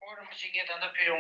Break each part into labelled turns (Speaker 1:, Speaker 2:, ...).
Speaker 1: Or masingit ano po yung,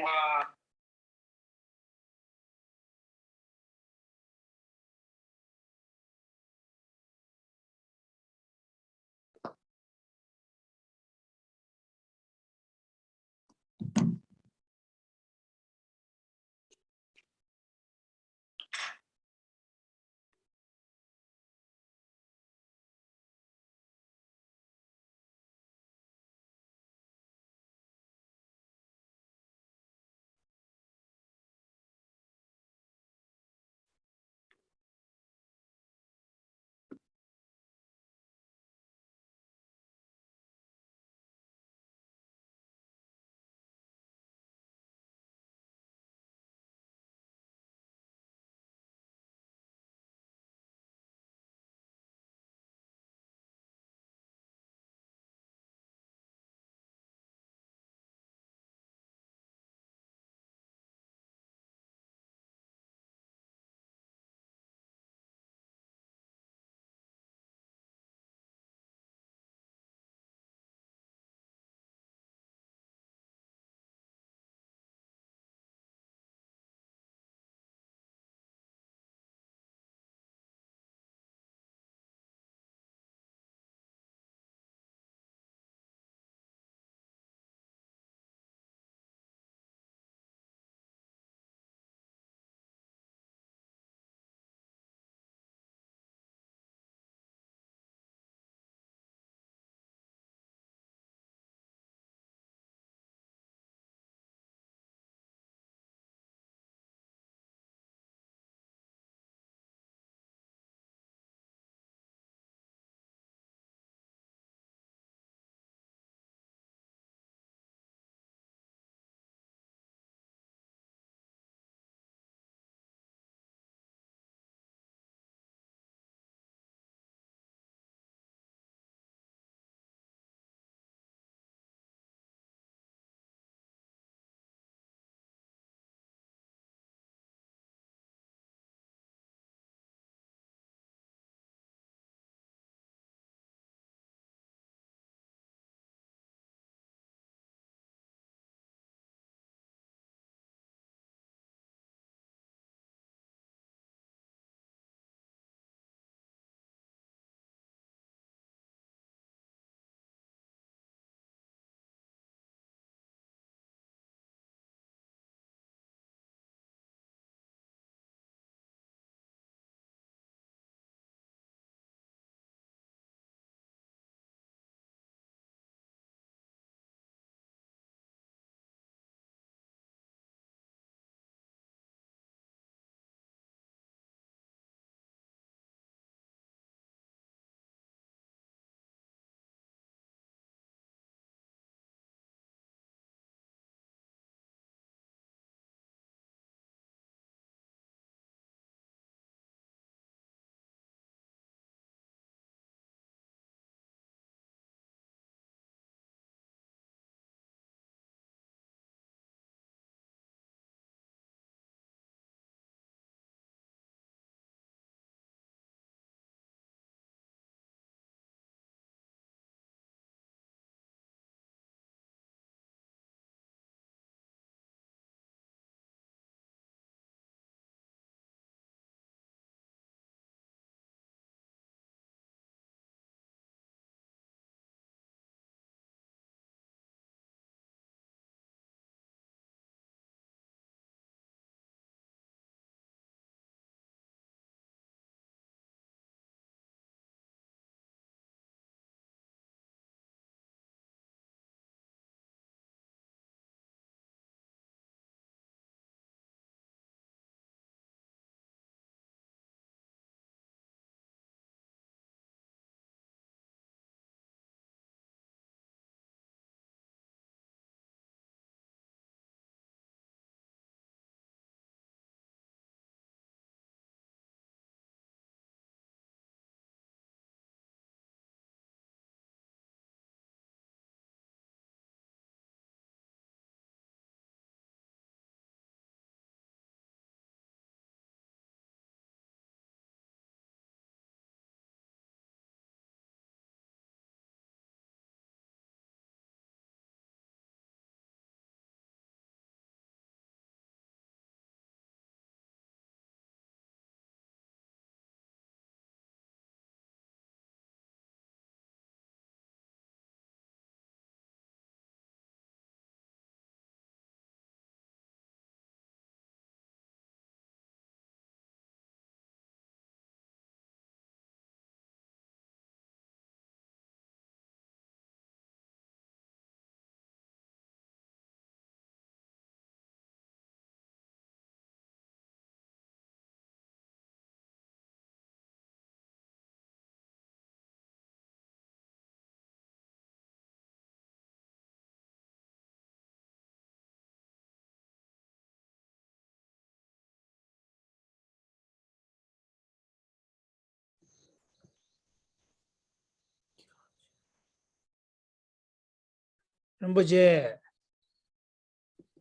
Speaker 1: Rinpoche.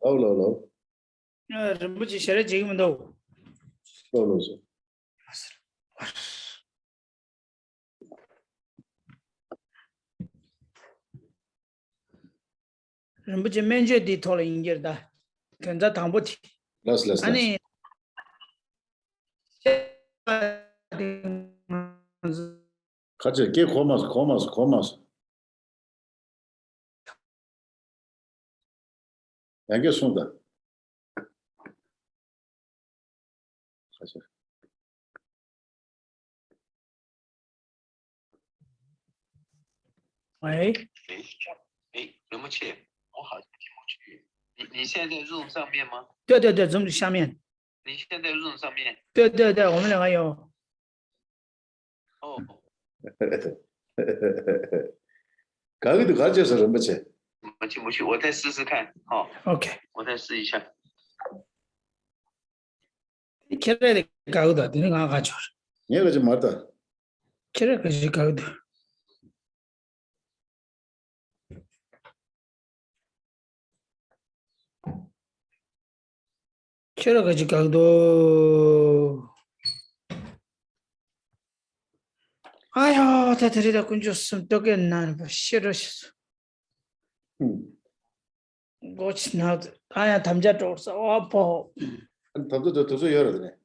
Speaker 2: Hello.
Speaker 1: Rinpoche share jigmando.
Speaker 2: Hello, sir.
Speaker 1: Rinpoche menje di tola ingirda. Kenza tambuti.
Speaker 2: Last.
Speaker 1: Ani.
Speaker 2: Kache, ke komas. Yange sunda. Kache.
Speaker 1: 喂，
Speaker 3: 对不起，我好像进不去。你现在在 Zoom 上面吗？
Speaker 1: 对，Zoom 下面。
Speaker 3: 你现在 Zoom 上面？
Speaker 1: 对，我们两个有。
Speaker 3: 哦。
Speaker 2: 가기도 가져서 Rinpoche.
Speaker 3: 我进不去，我再试试看。好。
Speaker 1: OK。
Speaker 3: 我再试一下。
Speaker 1: Kira 가우다, 되는 거 가져.
Speaker 2: 얘가 좀 맞다.
Speaker 1: Kira 가지 가우다. Kira 가지 가우도. 아야, 다 들이다 군줬으면 또겠나 뭐 싫으셨어. 고치 나도 아야 담자 쫓아 와봐.
Speaker 2: 담도 더 열어 되네.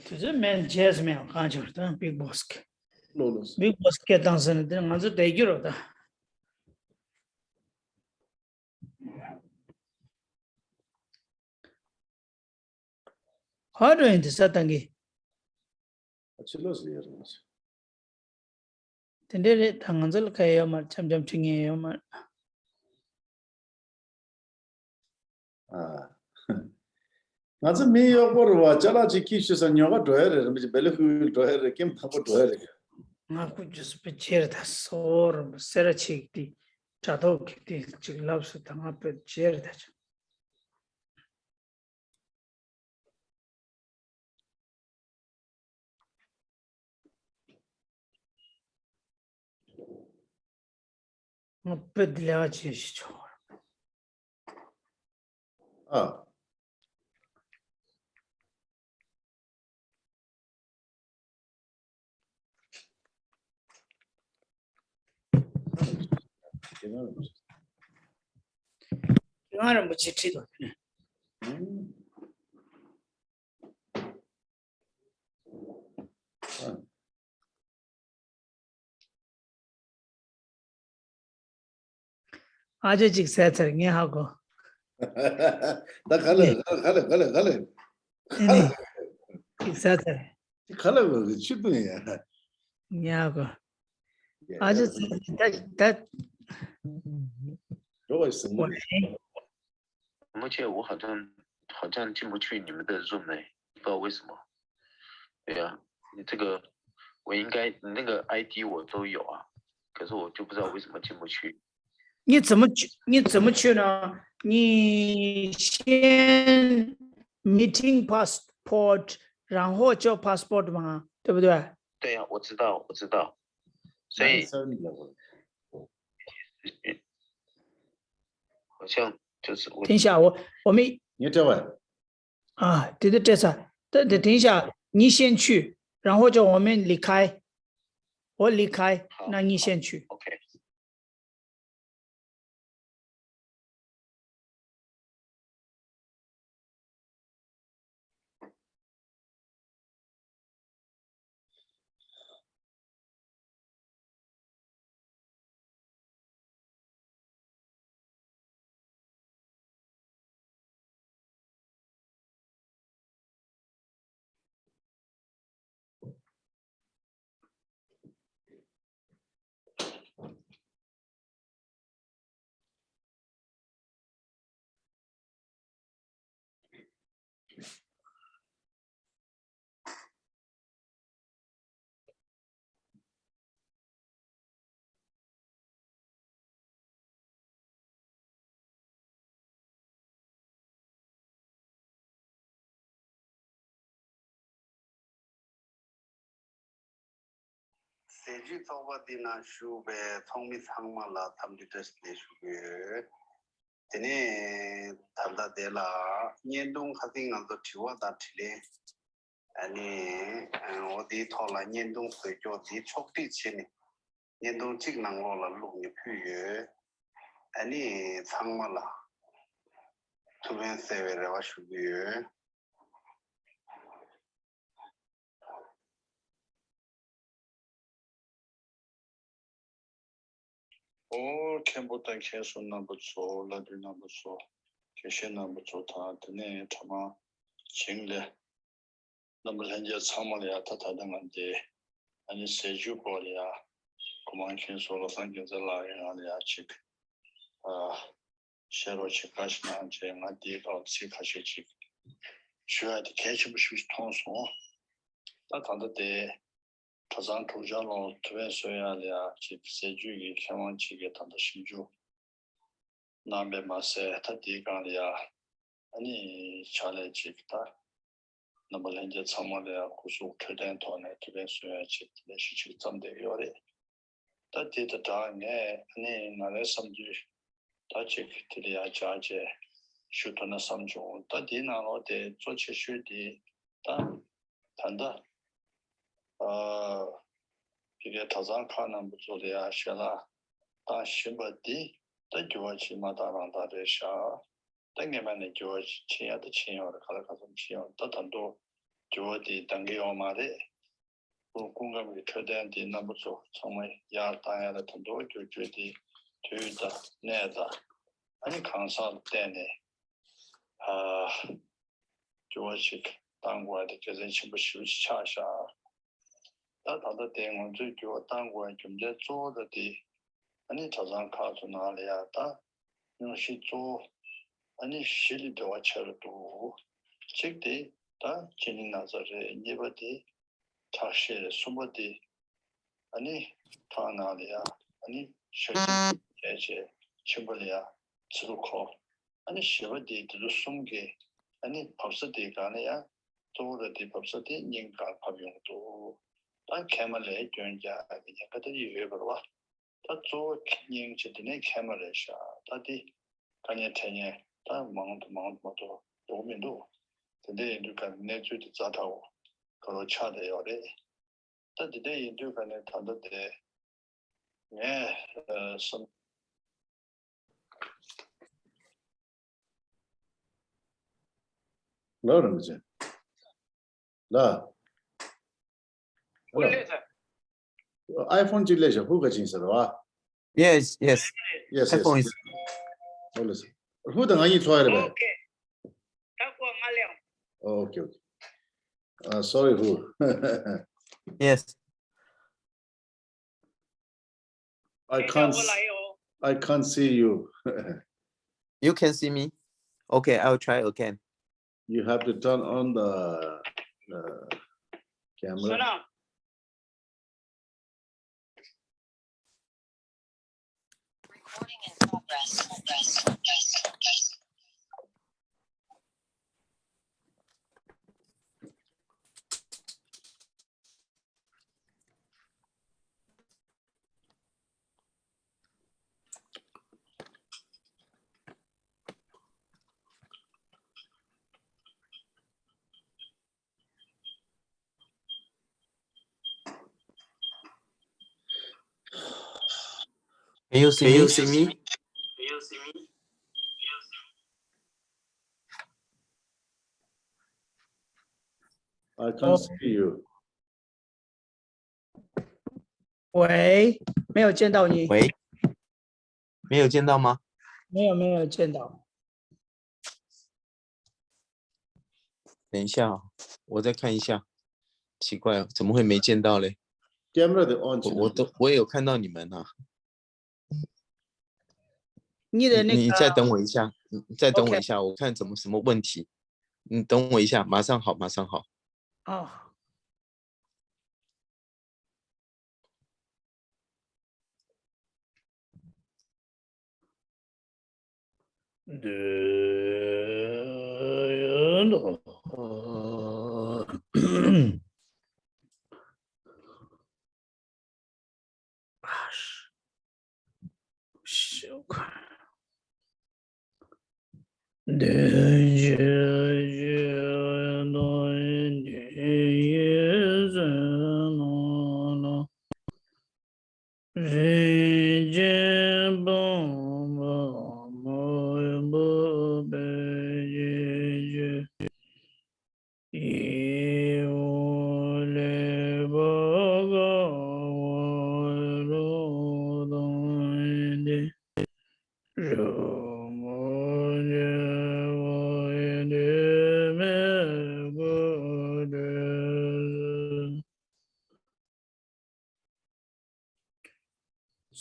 Speaker 1: तुझे मैं जैस में कहाँ छोड़ता हूँ big boss के
Speaker 2: Lolos.
Speaker 1: Big boss के दांसन इतने मंजूर देगी रोता हर इंतज़ार तंगी
Speaker 2: Achillos 열어.
Speaker 1: तेरे तंगंजल का ये मर चम चिंगे ये मर
Speaker 2: 맞아 미역 보러 잘라지 키시서 녀가 도해를 뭐 벨르후 도해를 김 타고 도해를
Speaker 1: ना कुछ जिस पे चेयर था सोर सेरा चीकती चातो किती चिल्लाव से तंगा पे चेयर था पे दिलावा चीज छोड़ यार मुझे ठीक होते हैं आज जिक से चलेंगे हाँ को
Speaker 2: 나 갈래
Speaker 1: नहीं जिक से चले
Speaker 2: 갈래 취등이야
Speaker 1: यहाँ को आज 다
Speaker 2: 저거 있어
Speaker 3: 目前我好像进不去你们的 Zoom 内，不知道为什么。对呀，你这个我应该你那个 ID 我都有啊，可是我就不知道为什么进不去。
Speaker 1: 你怎么去呢？你先 meeting passport，然后叫 passport 嘛，对不对？
Speaker 3: 对呀，我知道。所以好像就是我。
Speaker 1: 等一下，我们
Speaker 2: 你这位
Speaker 1: 啊，对，这次，等一下，你先去，然后叫我们离开，我离开，那你先去。
Speaker 3: OK。
Speaker 4: 세지 토바디나 슈베 통미 상마라 탐디데스 데슈베 테네 달다데라 년동 하딩나도 티와다 티레 아니 어디 토라 년동 세조디 촉디 치니 년동 직낭로라 룩니 퓨예 아니 상마라 투벤 세베레와 슈비에 오 캠보다 계속 남부초 라들 남부초 계신 남부초 다 드네 참아 징래 너무 현재 참말이야 다다당한데 아니 세주 거리야 그만 계속 상경자라야 아니야 즉 새로 직가시나 제가 뒤가 직가시지 쉬어야 돼 계속 쉬시 통소 다다데 가장 도전로 투에서야야 집 세주기 경험치게 단다 심주 남의 맛에 다디가야 아니 잘해 집다 너무 현재 참말이야 고속 교된 돈에 투에서야 집 내시 점대요래 다디다 다네 아니 나의 섬주 다직들이야 자제 슈터나 섬주 다디나로데 조치슈디 다 단다 이게 다산 가는 부조리야 셔라 다 심버디 더 좋아지 마다란다래샤 땡게만에 좋아지 치야도 치요를 가서 치요 또 단도 좋아디 당겨요 말에 공감이 최대한디 남부죠 정말 야 다야의 단도 조조디 되다 내다 아니 강사 때네 좋아지 당고한테 계속 심부 쉬우시 차샤 다다다 대응最主要单位准备做的아니 자산 가서 나려야 다 역시 做아니 실도 와처도 직대 다 진행나서래 니버디 다시 숨어디 아니 다 나려야 아니 실제 제제 침벌이야 치루코 아니 시버디 들 숨게 아니 법서디가 아니야做的법서디 인가 법용도 다 캐멀에 견자 그냥 그들이 외버와 다 조킹 지드네 캐멀에샤 다디 간에 테냐 다 망도 도면도 근데 누가 내주도 자다고 그거 차대요래 다디데 인도간에 단도데 좀
Speaker 2: 너는 이제 나 아이폰 질래셔 후가 진서와
Speaker 5: Yes.
Speaker 2: yes
Speaker 5: iPhone is
Speaker 2: yes 후등 아니 좋아해 봐 오케이 sorry who
Speaker 5: yes.
Speaker 2: I can't see you
Speaker 5: You can see me. Okay, I'll try again.
Speaker 2: you have to turn on the camera
Speaker 6: Recording in progress.
Speaker 5: Can you see me?
Speaker 2: I can't see you
Speaker 1: 喂，没有见到你，
Speaker 5: 喂，没有见到吗？
Speaker 1: 没有见到。
Speaker 5: 等一下，我再看一下。奇怪，怎么会没见到嘞？
Speaker 2: camera 的 on
Speaker 5: 我也有看到你们啊。
Speaker 1: 你的那个
Speaker 5: 你再等我一下，你再等我
Speaker 1: OK
Speaker 5: 一下，我看什么问题。你等我一下，马上好。
Speaker 1: 哦，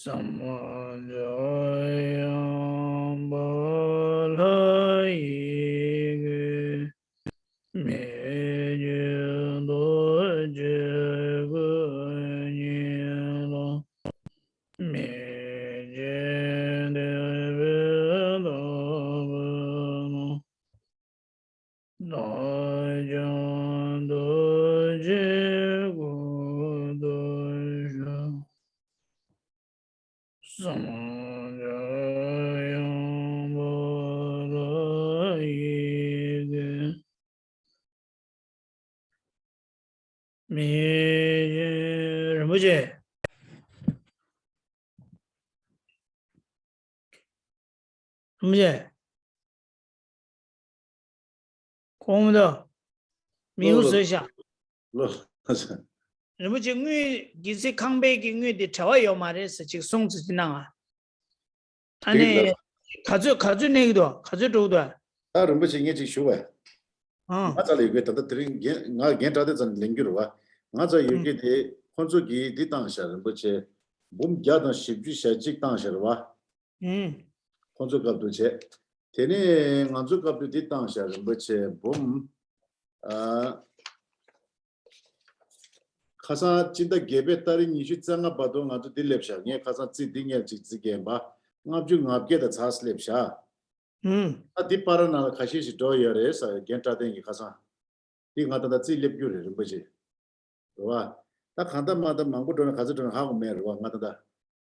Speaker 1: Samajayam Balaye Mejudo Jaganyelo Mejendevedavano Dajando Jagodosha Samajayam Balaye Rinpoche, Rinpoche, 공的名有所想，
Speaker 2: 로
Speaker 1: 人不就我其实康贝给我的朝要嘛的事情送出去那啊，安尼卡住那个多，卡住周多，
Speaker 2: 다 rumbuchi nge chi shuwa
Speaker 1: 嗯
Speaker 2: nga za le ge ta tring nga gen ta de zan lengyu wa nga za yu ge de khonzo gi di tang sha rumbuchi bum gya da shibju sha jik tang sha wa
Speaker 1: 嗯
Speaker 2: khonzo gab du che tene nga zu gab du di tang sha rumbuchi bum khasa jinda gebe tari ni ju tsanga ba do nga du di lep sha nge khasa tsi ding ya ji zi gen ba nga ju nga ge da chas lep sha
Speaker 1: 嗯
Speaker 2: di para na khashi shi do yare sa gen ta de ngi khasa di nga da tsi lep gyu re rumbuchi wa ta khanda ma da mangu do na khazu do na ha me ro nga da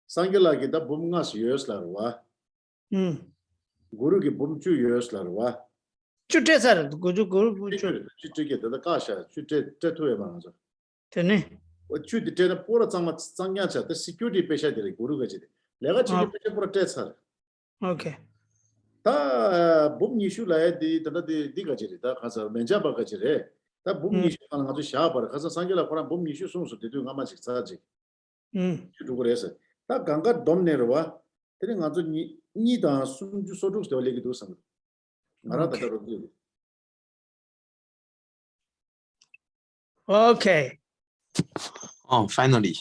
Speaker 2: sangela gi da bum nga su yos la wa
Speaker 1: 嗯，
Speaker 2: guru gi bum chu yos la wa
Speaker 1: 就这事儿，我就不就
Speaker 2: chu chu ge da ka sha chu te tu e ma zo
Speaker 1: 真的，
Speaker 2: o chu de te na pora chang changya cha da security pesha de guru ga ji de lega chi ge pesha pora te sar
Speaker 1: OK，
Speaker 2: ta bum ni shu la di da di ga ji da khasa menja ba ga ji re ta bum ni shu nga zo sha ba khasa sangela pora bum ni shu sung su de du nga ma chi sa ji
Speaker 1: 嗯
Speaker 2: chu du re sa ta ganga dom ne ro wa te nga zo ni da sun ju so du de le gi du sang ngara da ro di
Speaker 1: OK，
Speaker 5: Oh, finally.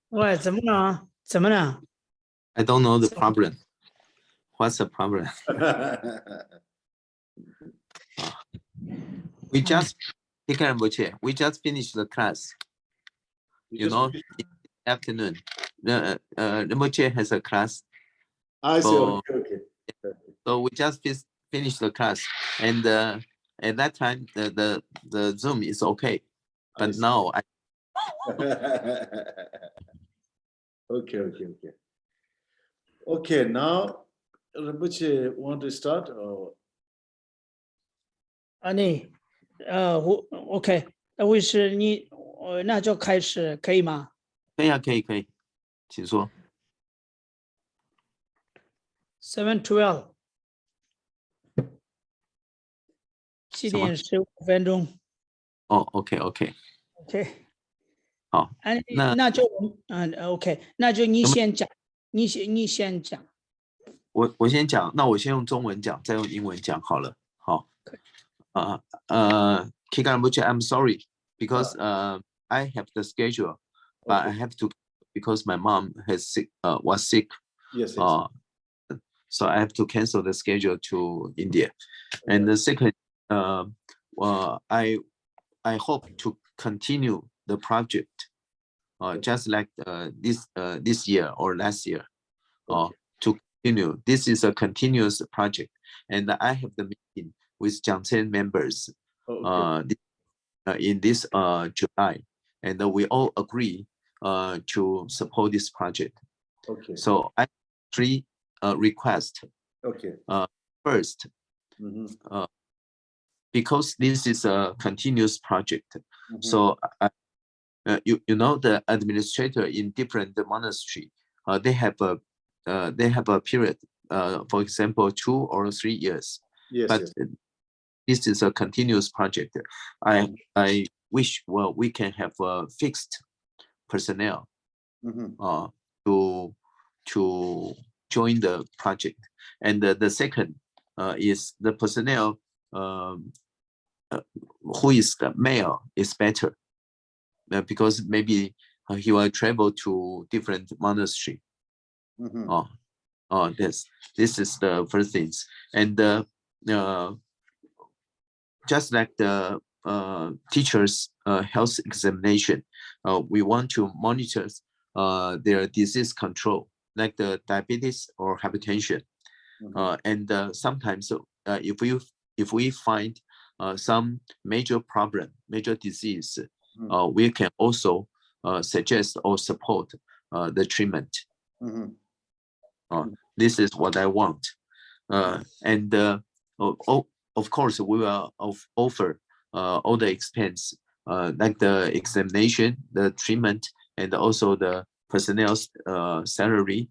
Speaker 1: 喂，怎么了？怎么了？
Speaker 5: I don't know the problem. What's the problem? We just, we just finished the class, you know, in the afternoon. Rinpoche has a class,
Speaker 2: I see.
Speaker 5: So-
Speaker 2: Okay.
Speaker 5: so we just finished the class. And at that time, the Zoom is okay. But
Speaker 2: see.
Speaker 5: now I
Speaker 2: Okay. Okay, now Rinpoche want to start or
Speaker 1: 啊，你OK，那为是你那就开始可以吗？
Speaker 5: 可以，请说。
Speaker 1: 7:12， 7点15分钟。
Speaker 5: 哦，OK，
Speaker 1: OK，
Speaker 5: 好，
Speaker 1: 哎，
Speaker 5: 那
Speaker 1: 那就OK， 那就你先讲，你先讲。
Speaker 5: 我先讲，那我先用中文讲，再用英文讲好了。好，Kiga Rinpoche, I'm sorry because I have the schedule, but I have to because my mom was sick.
Speaker 2: yes.
Speaker 5: So I have to cancel the schedule to India. And the second, I hope to continue the project, just like this year or last year, to continue. This is a continuous project, and I have the meeting with Jiangchen members in this July, and we all agree to support this project.
Speaker 2: Okay.
Speaker 5: So I have 3 requests.
Speaker 2: Okay.
Speaker 5: First, because this is a continuous project, so you know the administrator in different monastery, they have a period, for example, 2 or 3 years.
Speaker 2: Yes.
Speaker 5: But this is a continuous project. I wish we can have a fixed personnel to join the project. And the second is the personnel who is the male is better. because maybe he will travel to different monastery. This is the first things. And just like the teachers' health examination, we want to monitor their disease control, like the diabetes or hypertension. And sometimes if we find some major problem, major disease, we can also suggest or support the treatment. This is what I want. And of course, we will offer all the expense, like the examination, the treatment, and also the personnel's salary,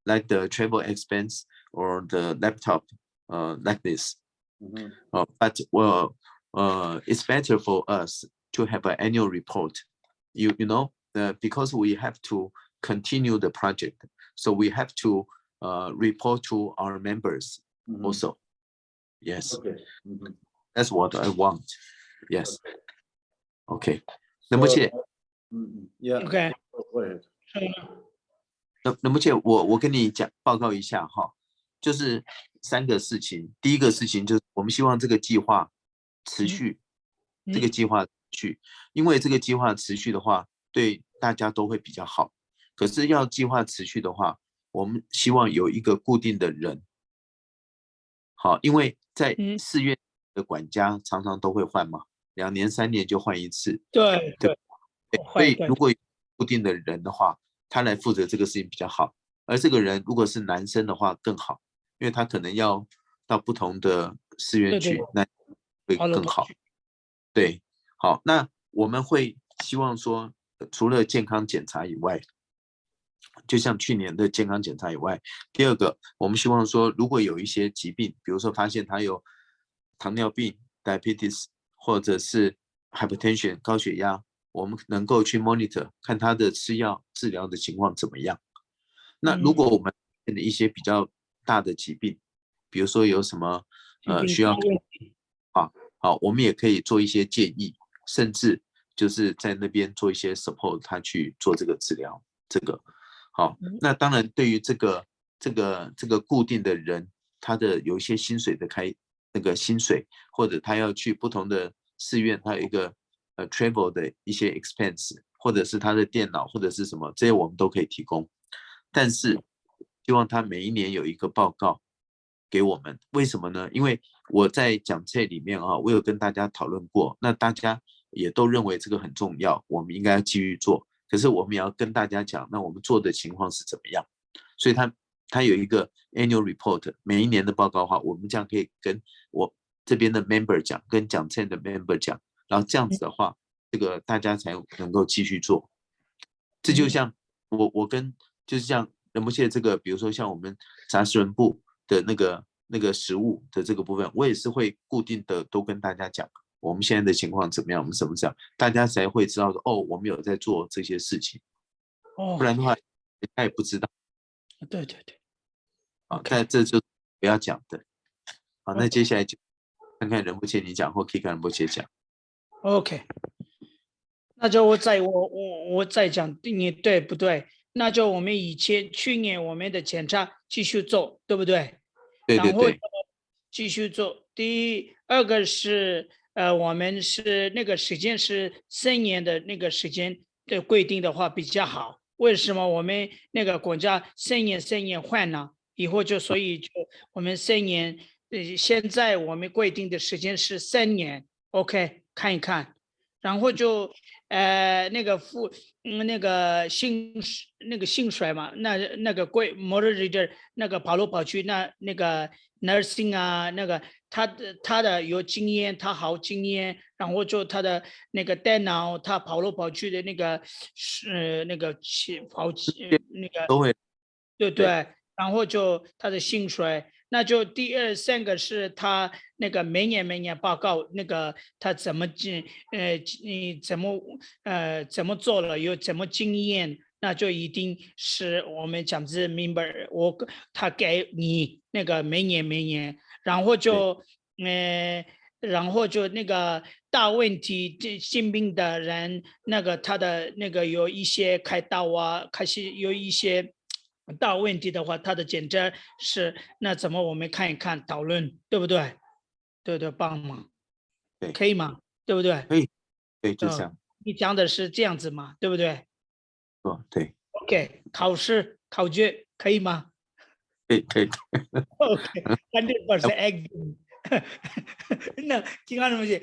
Speaker 5: like the travel expense or the laptop, like this. But it's better for us to have an annual report. You know, because we have to continue the project, so we have to report to our members also. Yes, that's what I want. Yes. Okay. 那么且
Speaker 2: Yeah.
Speaker 1: OK，
Speaker 2: Go ahead.
Speaker 5: 那么且我跟你报告一下哈，就是3个事情。第一个事情就是我们希望这个计划持续，这个计划持续，因为这个计划持续的话，对大家都会比较好。可是要计划持续的话，我们希望有一个固定的人。好，因为在寺院的管家常常都会换嘛，2年3年就换一次。
Speaker 1: 对，
Speaker 5: 所以如果有固定的人的话，他来负责这个事情比较好。而这个人如果是男生的话更好，因为他可能要到不同的寺院去，那会更好。对，好，那我们会希望说，除了健康检查以外，就像去年的健康检查以外，第二个，我们希望说，如果有一些疾病，比如说发现他有糖尿病 （diabetes） 或者是 hypertension 高血压，我们能够去 monitor 看他的吃药治疗的情况怎么样。那如果我们的一些比较大的疾病，比如说有什么需要好，我们也可以做一些建议，甚至就是在那边做一些 support 他去做这个治疗。这个好，那当然对于这个固定的人，他的有一些薪水的那个薪水，或者他要去不同的寺院，他有一个travel 的一些 expense， 或者是他的电脑或者是什么，这些我们都可以提供。但是希望他每一年有一个报告给我们，为什么呢？因为我在讲这里面我有跟大家讨论过，那大家也都认为这个很重要，我们应该要继续做。可是我们也要跟大家讲，那我们做的情况是怎么样？所以他有一个 annual report， 每一年的报告的话，我们这样可以跟我这边的 member 讲，跟讲册的 member 讲，然后这样子的话，这个大家才能够继续做。这就像我跟就是像仁波切这个，比如说像我们杂事人部的那个食物的这个部分，我也是会固定的都跟大家讲。我们现在的情况怎么样？我们怎么讲？大家才会知道说，我们有在做这些事情。不然的话，他也不知道。
Speaker 1: 对。
Speaker 5: 但这就是不要讲的。好，那接下来就看看仁波切你讲，或可以看仁波切讲。
Speaker 1: OK， 那就我再讲，你对不对？那就我们去年我们的检查继续做，对不对？
Speaker 5: 对。
Speaker 1: 然后继续做。第二个是我们是那个时间是3年的那个时间的规定的话比较好。为什么我们那个国家3年换呢？以后所以我们3年，现在我们规定的时间是3年 ，OK， 看一看，然后就那个薪水嘛，那个moderator 那个跑来跑去，那个 nursing 啊，那个他的有经验，他好经验，然后就他的那个电脑，他跑来跑去的那个那个
Speaker 5: 都会
Speaker 1: 对，然后就他的薪水。那就第3个是他那个每年报告，那个他怎么做了，有怎么经验，那就一定是我们讲是 member， 他给你那个每年，然后就然后就那个大问题，这性病的人，那个他的那个有一些开刀啊，开始有一些大问题的话，他的检查是那怎么我们看一看讨论，对不对？对对，帮忙，
Speaker 5: 对
Speaker 1: 可以吗？对不对？
Speaker 5: 可以，对，就这样。
Speaker 1: 你讲的是这样子嘛，对不对
Speaker 5: 哦，对，
Speaker 1: ？OK，考试考卷可以吗
Speaker 5: 可以。
Speaker 1: ？OK，100% agree。那今晚东西，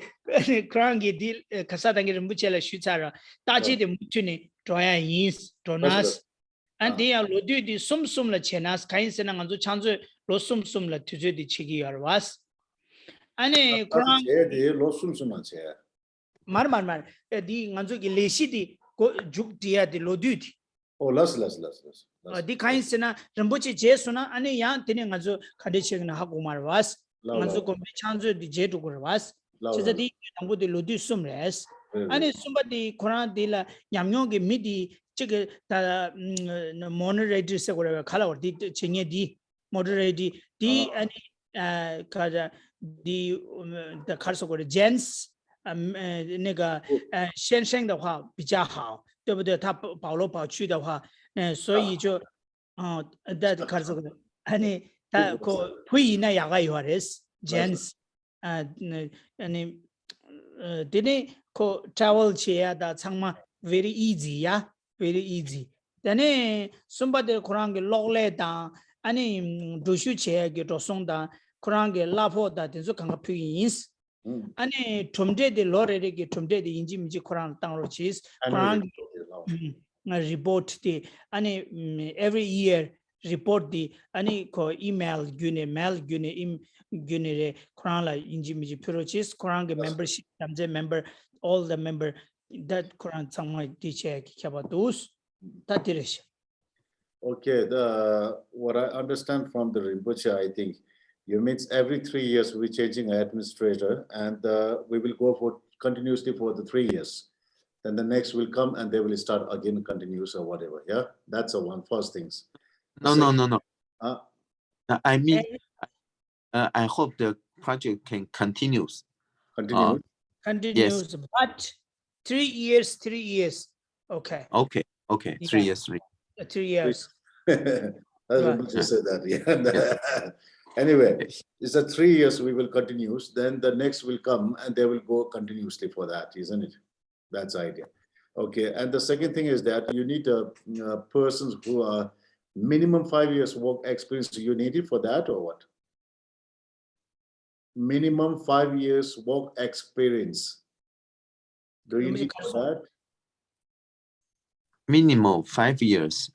Speaker 1: 可能给的可啥东西不起来许差了，大家的目标呢，主要因素，主要是，俺这样落地的送了钱啊，看是那个就抢着落送了，推出的七个月了，哇塞！俺呢，可能
Speaker 2: 제디 로숨숨만 제.
Speaker 1: 말, 디俺就给联系的，过就底下的落地的。
Speaker 2: 오 라스.
Speaker 1: di kain sena rambuchi je suna ane yang tene ngazo khade chegna ha kumar was ngazo ko chanzo di je to was cheza di tango de lodi sumres ane sumba di quran di la nyamnyo ge midi chege ta moderator se ko khala or di chenye di moderator di ane kaja di the kharso ko gens 那个先生的话比较好，对不对？他跑来跑去的话，所以就that kaso ko ani ta ko pui na yaga yores gens ani dine ko travel che da changma very easy ya very easy dane sumba de kurang ge logle da ani dushu che ge to song da kurang ge la pho da den so kang pui ins ani thumde de lore de ge thumde de inji miji kurang tang ro chis kurang report the ani every year report the ani ko email gune mail gune re Quran la inji miji purchase Quran ge membership tamje member all the member that Quran samai teacher kaba those that direction.
Speaker 2: Okay, what I understand from the Rinpoche, I think you means every 3 years we're changing administrator, and we will go for continuously for the 3 years. Then the next will come and they will start again continuous or whatever. Yeah, that's the one first things.
Speaker 5: No. I mean, I hope the project can continues.
Speaker 2: Continue.
Speaker 1: Continues, but 3 years. Okay.
Speaker 5: Okay. 3 years.
Speaker 1: 3 years.
Speaker 2: Rinpoche said that. Yeah. Anyway, it's a 3 years we will continue. Then the next will come and they will go continuously for that, isn't it? That's the idea. Okay, and the second thing is that you need persons who are minimum 5 years work experience. You need it for that or what? Minimum 5 years work experience. Do you need that?
Speaker 5: Minimum 5 years.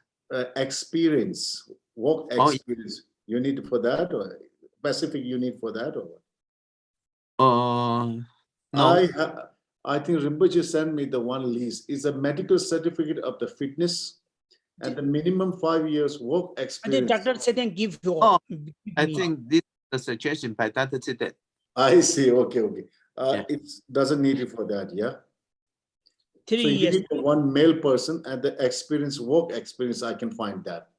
Speaker 2: Experience, work experience. You need for that or specific you need for that or what?
Speaker 5: No.
Speaker 2: I think Rinpoche sent me the one list. It's a medical certificate of the fitness and the minimum 5 years work experience.
Speaker 1: Dr. Seten give you.
Speaker 5: I think this is a suggestion by Dr. Seten.
Speaker 2: I see. Okay. It doesn't need it for that. Yeah.
Speaker 1: 3
Speaker 2: so
Speaker 1: years.
Speaker 2: You need one male person and the experience, work experience. I can find that.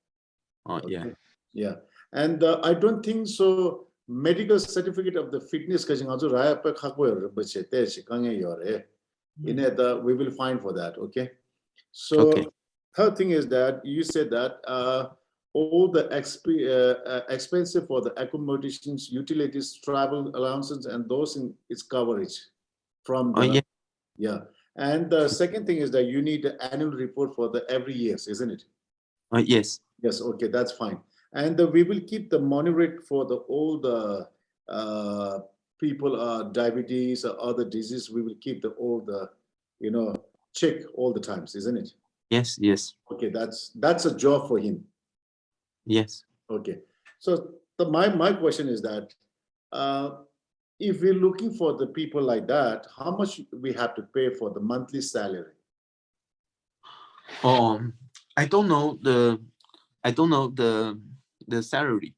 Speaker 5: Yeah.
Speaker 2: Yeah. And I don't think so. Medical certificate of the fitness, we will find for that. Okay. So third thing is that you said that all the expensive for the accommodations, utilities, travel allowances, and those in its coverage from the, And the second thing is that you need an annual report for the every years, isn't it?
Speaker 5: Yes.
Speaker 2: Yes. Okay, that's fine. And we will keep the monitor for all the people diabetes or other disease. We will keep all the check all the times, isn't it?
Speaker 5: Yes.
Speaker 2: Okay, that's a job for him.
Speaker 5: Yes.
Speaker 2: Okay. So my question is that if we're looking for the people like that, how much we have to pay for the monthly salary?
Speaker 5: I don't know the salary.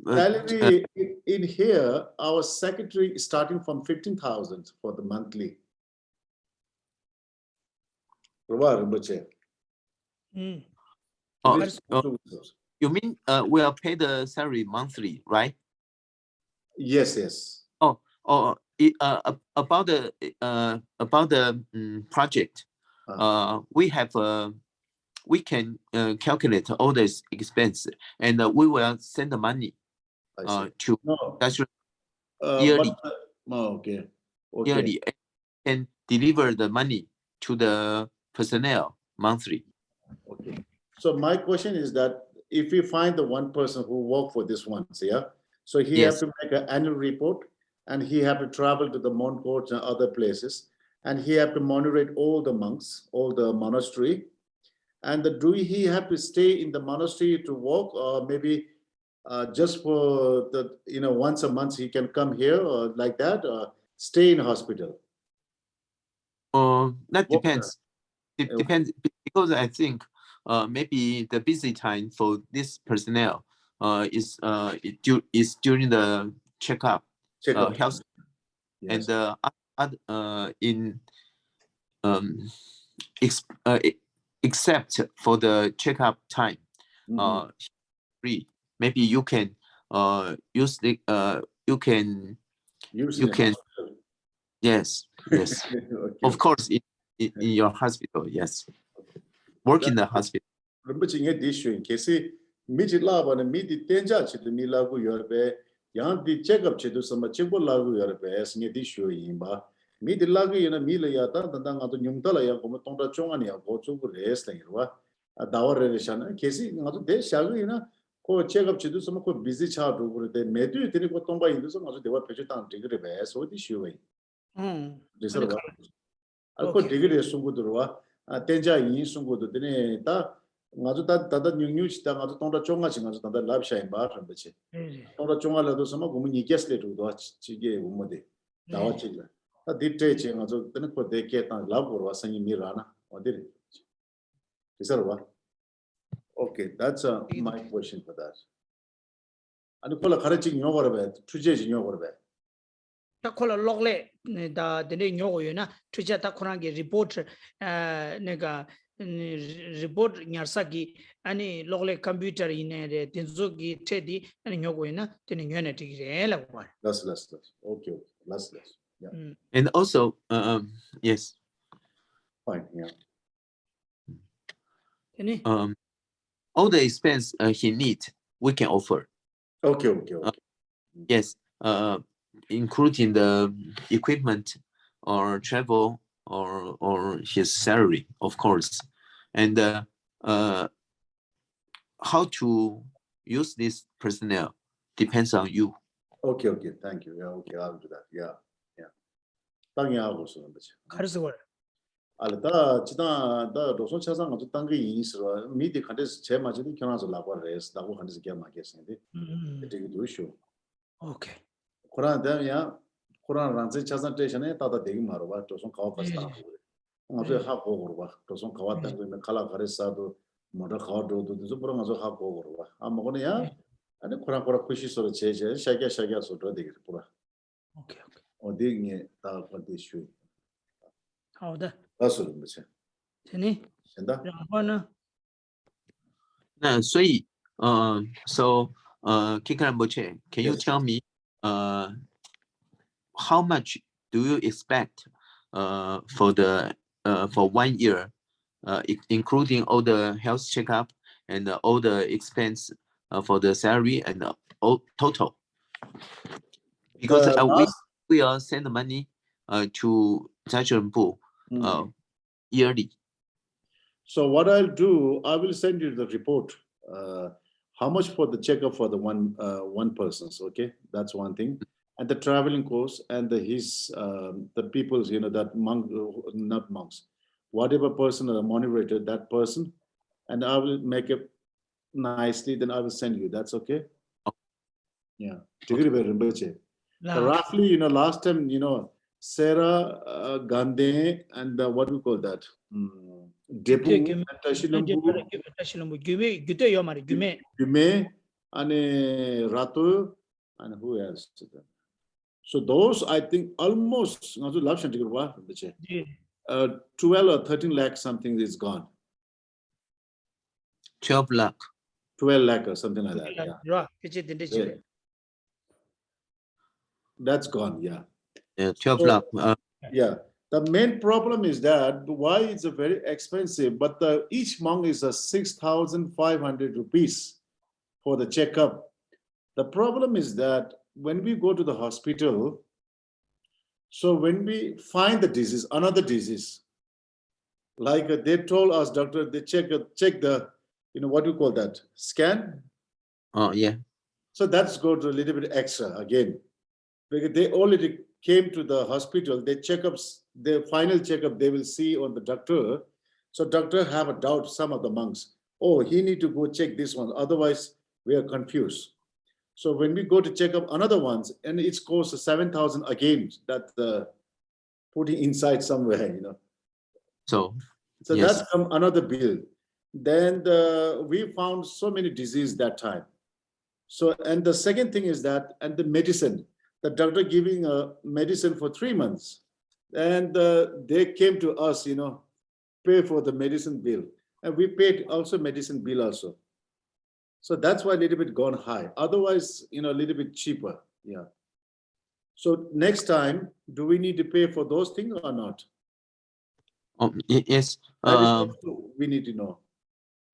Speaker 2: Salary in here, our secretary is starting from 15,000 for the monthly.
Speaker 5: You mean we'll pay the salary monthly, right?
Speaker 2: Yes.
Speaker 5: About the project, we have we can calculate all this expense, and we will send the money
Speaker 2: I see.
Speaker 5: to
Speaker 2: No.
Speaker 5: that's
Speaker 2: Yearly. Okay. Okay.
Speaker 5: yearly, and deliver the money to the personnel monthly.
Speaker 2: Okay. So my question is that if we find the one person who worked for this once, yeah, so he
Speaker 5: Yes.
Speaker 2: have to make an annual report, and he have to travel to the monk courts and other places, and he have to monitor all the monks, all the monastery, and do he have to stay in the monastery to work, or maybe just for the once a month he can come here or like that, or stay in hospital?
Speaker 5: That
Speaker 2: What-
Speaker 5: depends. It depends because I think maybe the busy time for this personnel is during the checkup,
Speaker 2: Checkup.
Speaker 5: health,
Speaker 2: Yes.
Speaker 5: and in except for the checkup time,
Speaker 2: Mhm.
Speaker 5: free. Maybe you can use the you can
Speaker 2: Use
Speaker 5: you
Speaker 2: in a
Speaker 5: can
Speaker 2: hospital.
Speaker 5: yes
Speaker 2: Okay.
Speaker 5: of course in your hospital, yes, work in the hospital.
Speaker 2: Rumba chinge di shuin kesi miji laba na midi tenja chidu mi lagu yorbe yang di check up chidu sama chimbo lagu yorbe singe di shuin yinba midi lagu yana mi la ya ta tanda nga to nyumta la ya kuma tongda chonga ni ya go chugu res la yirwa dawa re shana kesi nga to de shagu yana ko check up chidu sama ko busy cha do gure de medu tini ko tongba yindu so nga to dewa pechu tang digre be so di shuin desarwa alko
Speaker 1: Okay.
Speaker 2: digre sungu durwa tenja yin sungu do tini ta ngazu da nyungyu chita ngazu tongda chonga chi ngazu tanda lab shain ba ramba chi tongda chonga la do sama gumu nikes le do chige umode dawa chigla ta ditte chi ngazu tene ko de ke ta lab gorwa sangi mi rana odir isarwa. Okay, that's my question for that. Ani kola kharachi nyo gorbe tuje ji nyo gorbe
Speaker 1: ta kola lokle da dene nyogo yo na tuja ta korangi report nega report nyarsaki ani lokle computer ine de tenzo gi tedi ani nyogo yo na dene nyone tigre la kwa.
Speaker 2: last okay last yeah
Speaker 5: And also yes,
Speaker 2: fine yeah
Speaker 1: Dene
Speaker 5: all the expense he need we can offer.
Speaker 2: okay
Speaker 5: Yes, including the equipment or travel or his salary, of course, and how to use this personnel depends on you.
Speaker 2: okay thank you, yeah, okay, I'll do that, yeah 당이 하고 있어 그렇지
Speaker 1: 가르스 걸.
Speaker 2: 알다 지다 다 로선 차상 아주 당게 인스로 미디 칸데스 제 맞이도 견아서 라고레스 나고 칸데스 게 마겠는데 되게 도쇼
Speaker 1: 오케이.
Speaker 2: 코란 대야 코란 란제 차상 테이션에 따다 되게 말어 봐 도선 가와 파스타 아주 하고 그러 봐 도선 가와 당고 칼라 가레사도 뭐다 가도도 저 보러 가서 하고 그러 봐아 먹으냐 아니 코란 쿠시소로 제제 샤게 소도 되게 보라
Speaker 1: 오케이.
Speaker 2: 어디에 다 컨디션
Speaker 1: 好的
Speaker 2: 가서 뭐지
Speaker 1: dene
Speaker 2: 된다
Speaker 1: 然后呢
Speaker 5: 那所以so Kikan Boche, can you
Speaker 2: Yes.
Speaker 5: tell me how much do you expect for the for 1 year, including all the health checkup and all the expense for the salary and all total? Because we will send the money to Zhajunbu yearly.
Speaker 2: So what I'll do, I will send you the report. How much for the checkup for the one person's, okay? That's one thing. And the traveling cost and the people's, that monk, not monks, whatever person moderator, that person, and I will make it nicely. Then I will send you. That's okay. Yeah. Roughly, last time, Sarah Gandhi and what we call that. Depu
Speaker 1: 다시는 뭐 규대 요 말이 규매
Speaker 2: Gume and Ratu and who else? So those I think almost 12 or 13 lakh something is gone.
Speaker 5: 12 lakh.
Speaker 2: 12 lakh or something like that. Yeah.
Speaker 1: 그치 된대 집에
Speaker 2: That's gone. Yeah.
Speaker 5: 12
Speaker 2: So-
Speaker 5: lakh.
Speaker 2: Yeah, the main problem is that why it's a very expensive, but each month is a 6,500 rupees for the checkup. The problem is that when we go to the hospital, so when we find the disease, another disease, like they told us, doctor, they check the, what do you call that? Scan.
Speaker 5: Oh, yeah.
Speaker 2: So that's go to a little bit extra again, because they already came to the hospital, they checkups, their final checkup, they will see on the doctor. So doctor have a doubt, some of the monks, oh, he need to go check this one, otherwise we are confused. So when we go to check up another ones, and it's cost 7,000 again, that putting inside somewhere,
Speaker 5: So
Speaker 2: So
Speaker 5: yes.
Speaker 2: that's another bill. Then we found so many disease that time. So, and the second thing is that, and the medicine, the doctor giving a medicine for 3 months, and they came to us, pay for the medicine bill, and we paid also medicine bill also. So that's why a little bit gone high. Otherwise, a little bit cheaper. Yeah. So next time, do we need to pay for those things or not?
Speaker 5: Yes.
Speaker 2: That is also we need to know.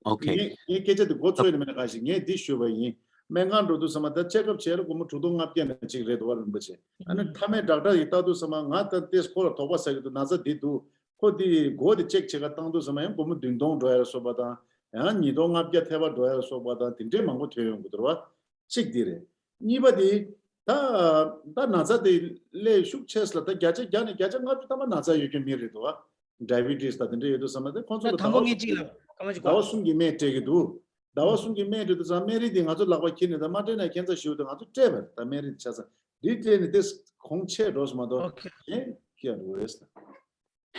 Speaker 5: Okay.
Speaker 2: 이 계제도 고쳐야 되는 것이 이 디슈바이 맹간도도 samata check up chair como tudong apyan chigredo waran bache ane thame doctor itadu sama ngata test ko toba sa do naza didu kodi god check chega tangdo sama como dindong doya so bada ya ni dong apya theba doya so bada tinte mango theyong budwa chik dire ni badi da naza de le shuk chesla ta gyache gyane gyache ngap tama naza yuke miredo wa diabetes ta tinte yedo sama de konso da
Speaker 1: 당봉이 찔러. 가만히 봐.
Speaker 2: 다와순기 메테기도 다와순기 메테도 자메리디 가서 라고 키네다 마데나 켄자 시우도 아주 테버 다메리 차사 리테니 this 공채 로스마도
Speaker 1: OK，
Speaker 2: 예 기아로 했어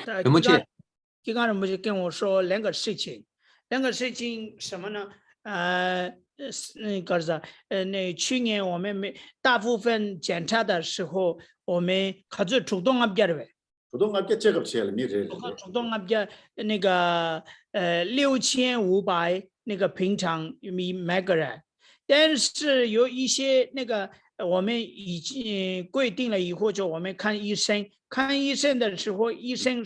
Speaker 1: 刚刚不是跟我说两个事情什么呢？那去年我们大部分检查的时候，我们可是主动합격을
Speaker 2: 부동학교 체급 체를 미래
Speaker 1: 主动합격那个6500那个平常每个人，但是有一些那个我们已经规定了以后，就我们看医生的时候，医生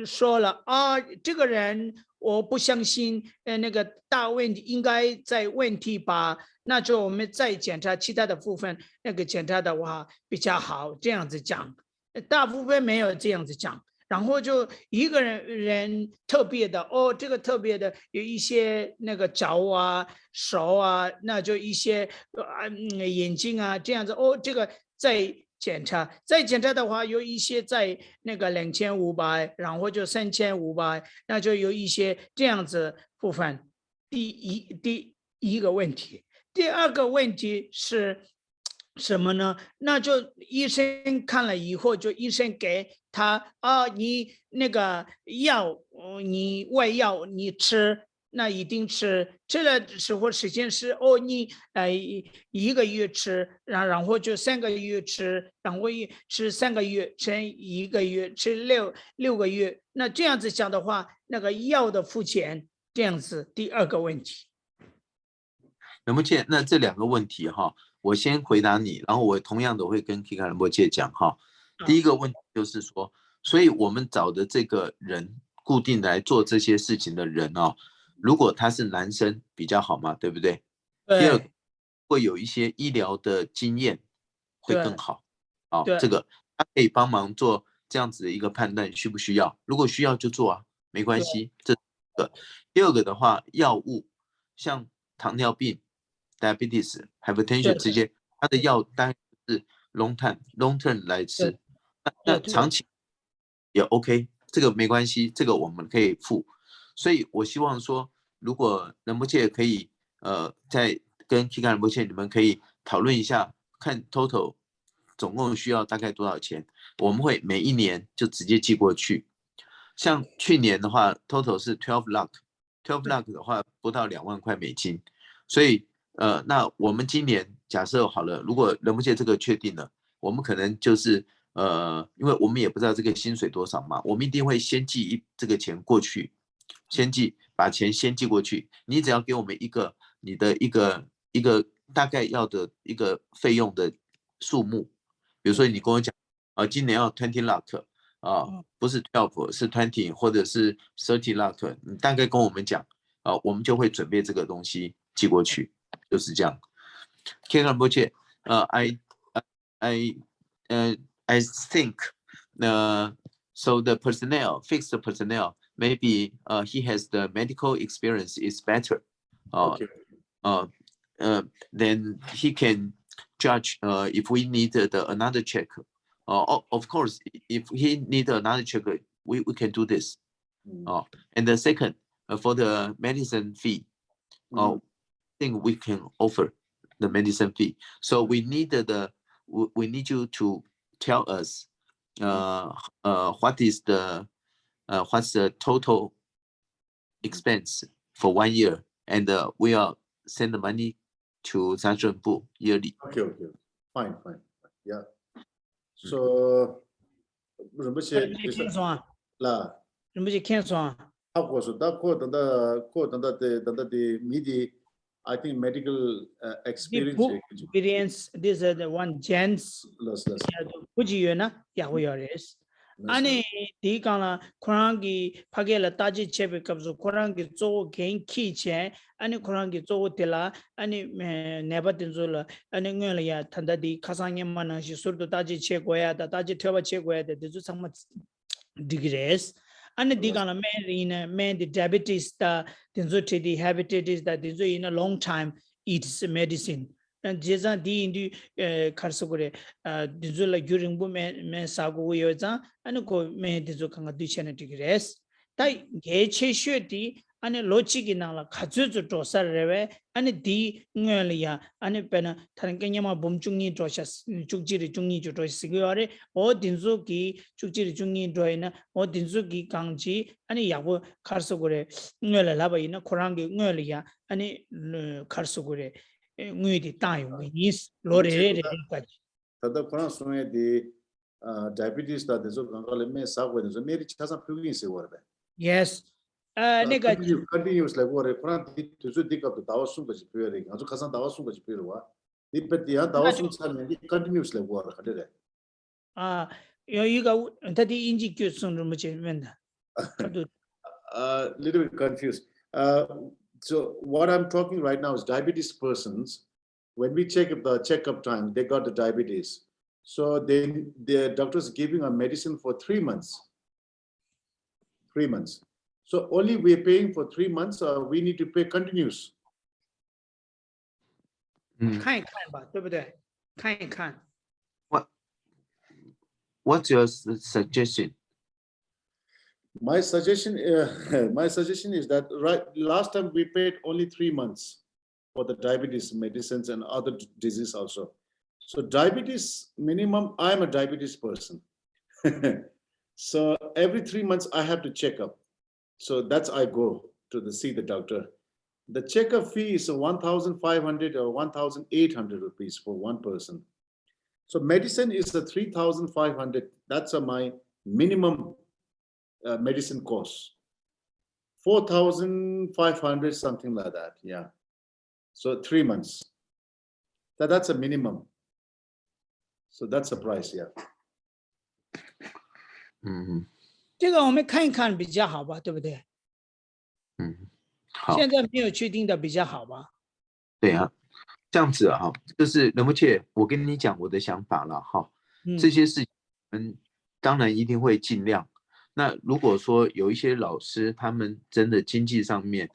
Speaker 1: 说了啊，这个人我不相信，那个大问题应该在问题吧，那就我们再检查其他的部分，那个检查的话比较好，这样子讲。大部分没有这样子讲，然后就一个人特别的哦，这个特别的有一些那个脚啊、手啊，那就一些眼睛啊这样子哦，这个再检查的话，有一些在那个2500，然后就3500，那就有一些这样子部分。第一个问题，第二个问题是。什么呢？那就医生看了以后，就医生给他啊，你那个药，你外药你吃，那一定吃了时候时间是哦，你1个月吃，然后就3个月吃，然后吃3个月，吃1个月，吃6个月，那这样子讲的话，那个药的付钱，这样子。第二个问题。
Speaker 5: 那这2个问题哈。我先回答你，然后我同样的会跟 Kika 仁波切讲哈。第一个问题就是说，所以我们找的这个人固定来做这些事情的人哦，如果他是男生比较好嘛，对不对？第二个会有一些医疗的经验会更好。好，这个他可以帮忙做这样子的一个判断，需不需要？如果需要就做啊，没关系。这个第二个的话，药物像糖尿病。diabetes、hypertension 这些，它的药大概是 long term 来吃，那长期也 OK， 这个没关系，这个我们可以付。所以我希望说，如果仁波切可以在跟 Kika 仁波切你们可以讨论一下，看 total 总共需要大概多少钱，我们会每一年就直接寄过去。像去年的话 ，total 是12 lakh 的话不到2万块美金，所以。那我们今年假设好了，如果仁波切这个确定了，我们可能就是因为我们也不知道这个薪水多少嘛，我们一定会先寄这个钱过去，把钱先寄过去。你只要给我们你的一个大概要的一个费用的数目，比如说你跟我讲今年要20 lakh 不是12是20或者是30 lakh，你大概跟我们讲我们就会准备这个东西寄过去，就是这样。Kenramboche, I think so the personnel, fixed personnel, maybe he has the medical experience is better.
Speaker 2: Okay.
Speaker 5: Then he can judge if we need another check. Of course, if he need another check, we can do this. And the second, for the medicine fee, I think we can offer the medicine fee. So we need you to tell us what's the total expense for 1 year, and we'll send the money to Zhangzhenbu yearly.
Speaker 2: Okay. Fine. Yeah. So, I think medical experience.
Speaker 1: These are the one gents. Ani di kala Kurangi Pagela Taji Chepe Kapsu Kurangi Zo Gain Kichen, Ani Kurangi Zo Tela, Ani Nebatinzula, Ani Ngulia, Tanda di Kasangimana, she sort of Taji Chequea, the Taji Teva Chequea, the Zusamat degrees. And the Digana man, the diabetes, the Tinzuti, the hepatitis, that is in a long time eats medicine. And Jeza di indi Karsugure, Dizula during women Sagu Yoza, and go me Dizukanga Duchana degrees. Tai Geche Shurti, and a lochiginala, Katsuzu Dosa Reve, and a D Nguelia, and a pena, Tankanyama Bumchungi Doshas, Chukjiri Jungi Joy Sigure, or Dinzuki, Chukjiri Jungi Doina, or Dinzuki Kangji, and a Yago Karsugure, Nguela Lava in a Korangi Nguelia, and a Karsugure. Diabetes
Speaker 2: that is
Speaker 1: yes.
Speaker 2: Continuous like what to dig up the Dawson was appearing. As Kazan Dawson was appearing. Continuous like water.
Speaker 1: You go that the injections on the
Speaker 2: little bit confused. So what I'm talking right now is diabetes persons. When we check up the checkup time, they got the diabetes. So then the doctor's giving a medicine for 3 months. 3 months. So only we're paying for 3 months, we need to pay continuous.
Speaker 5: What's your suggestion?
Speaker 2: My suggestion is that last time we paid only 3 months for the diabetes medicines and other disease also. So diabetes minimum, I'm a diabetes person. So every 3 months I have to check up. So that's I go to see the doctor. The checkup fee is 1,500 or 1,800 rupees for one person. So medicine is 3,500. That's my minimum medicine cost. 4,500, something like that. Yeah. So 3 months. That's a minimum. So that's the price. Yeah.
Speaker 1: 这个我们看一看比较好吧，对不对？
Speaker 5: 好。
Speaker 1: 现在没有确定的比较好吧？
Speaker 5: 对啊，这样子啊，就是仁波切，我跟你讲我的想法了哈。这些事情，当然一定会尽量。那如果说有一些老师他们真的经济上面，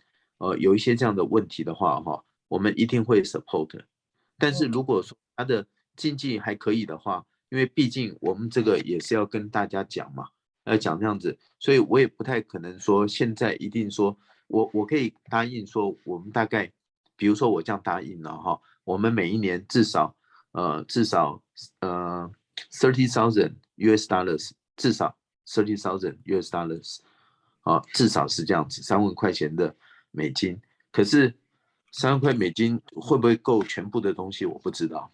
Speaker 5: 有一些这样的问题的话哈，我们一定会 support。但是如果说他的经济还可以的话，因为毕竟我们这个也是要跟大家讲嘛。讲这样子，所以我也不太可能说现在一定说我可以答应说我们大概，比如说我这样答应了哈，我们每一年至少$30,000 US， 至少$30,000 US， 至少是这样子，3万块钱的美金。可是3万块美金会不会够全部的东西我不知道。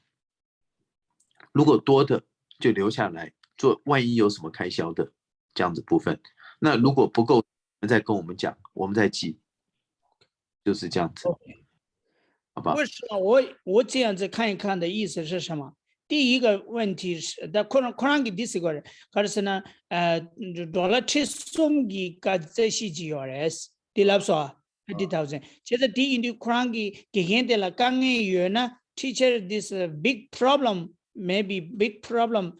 Speaker 5: 如果多的就留下来做，万一有什么开销的。这样子部分，那如果不够，再跟我们讲，我们再记，就是这样子，好吧？
Speaker 1: 为什么我这样子看一看的意思是什么？第一个问题是的，可能给第四个人，可是呢，多了吃送给个这些GRS，第二说20,000，接着第一的可能给现在了刚月呢 ，teacher this big problem maybe big problem，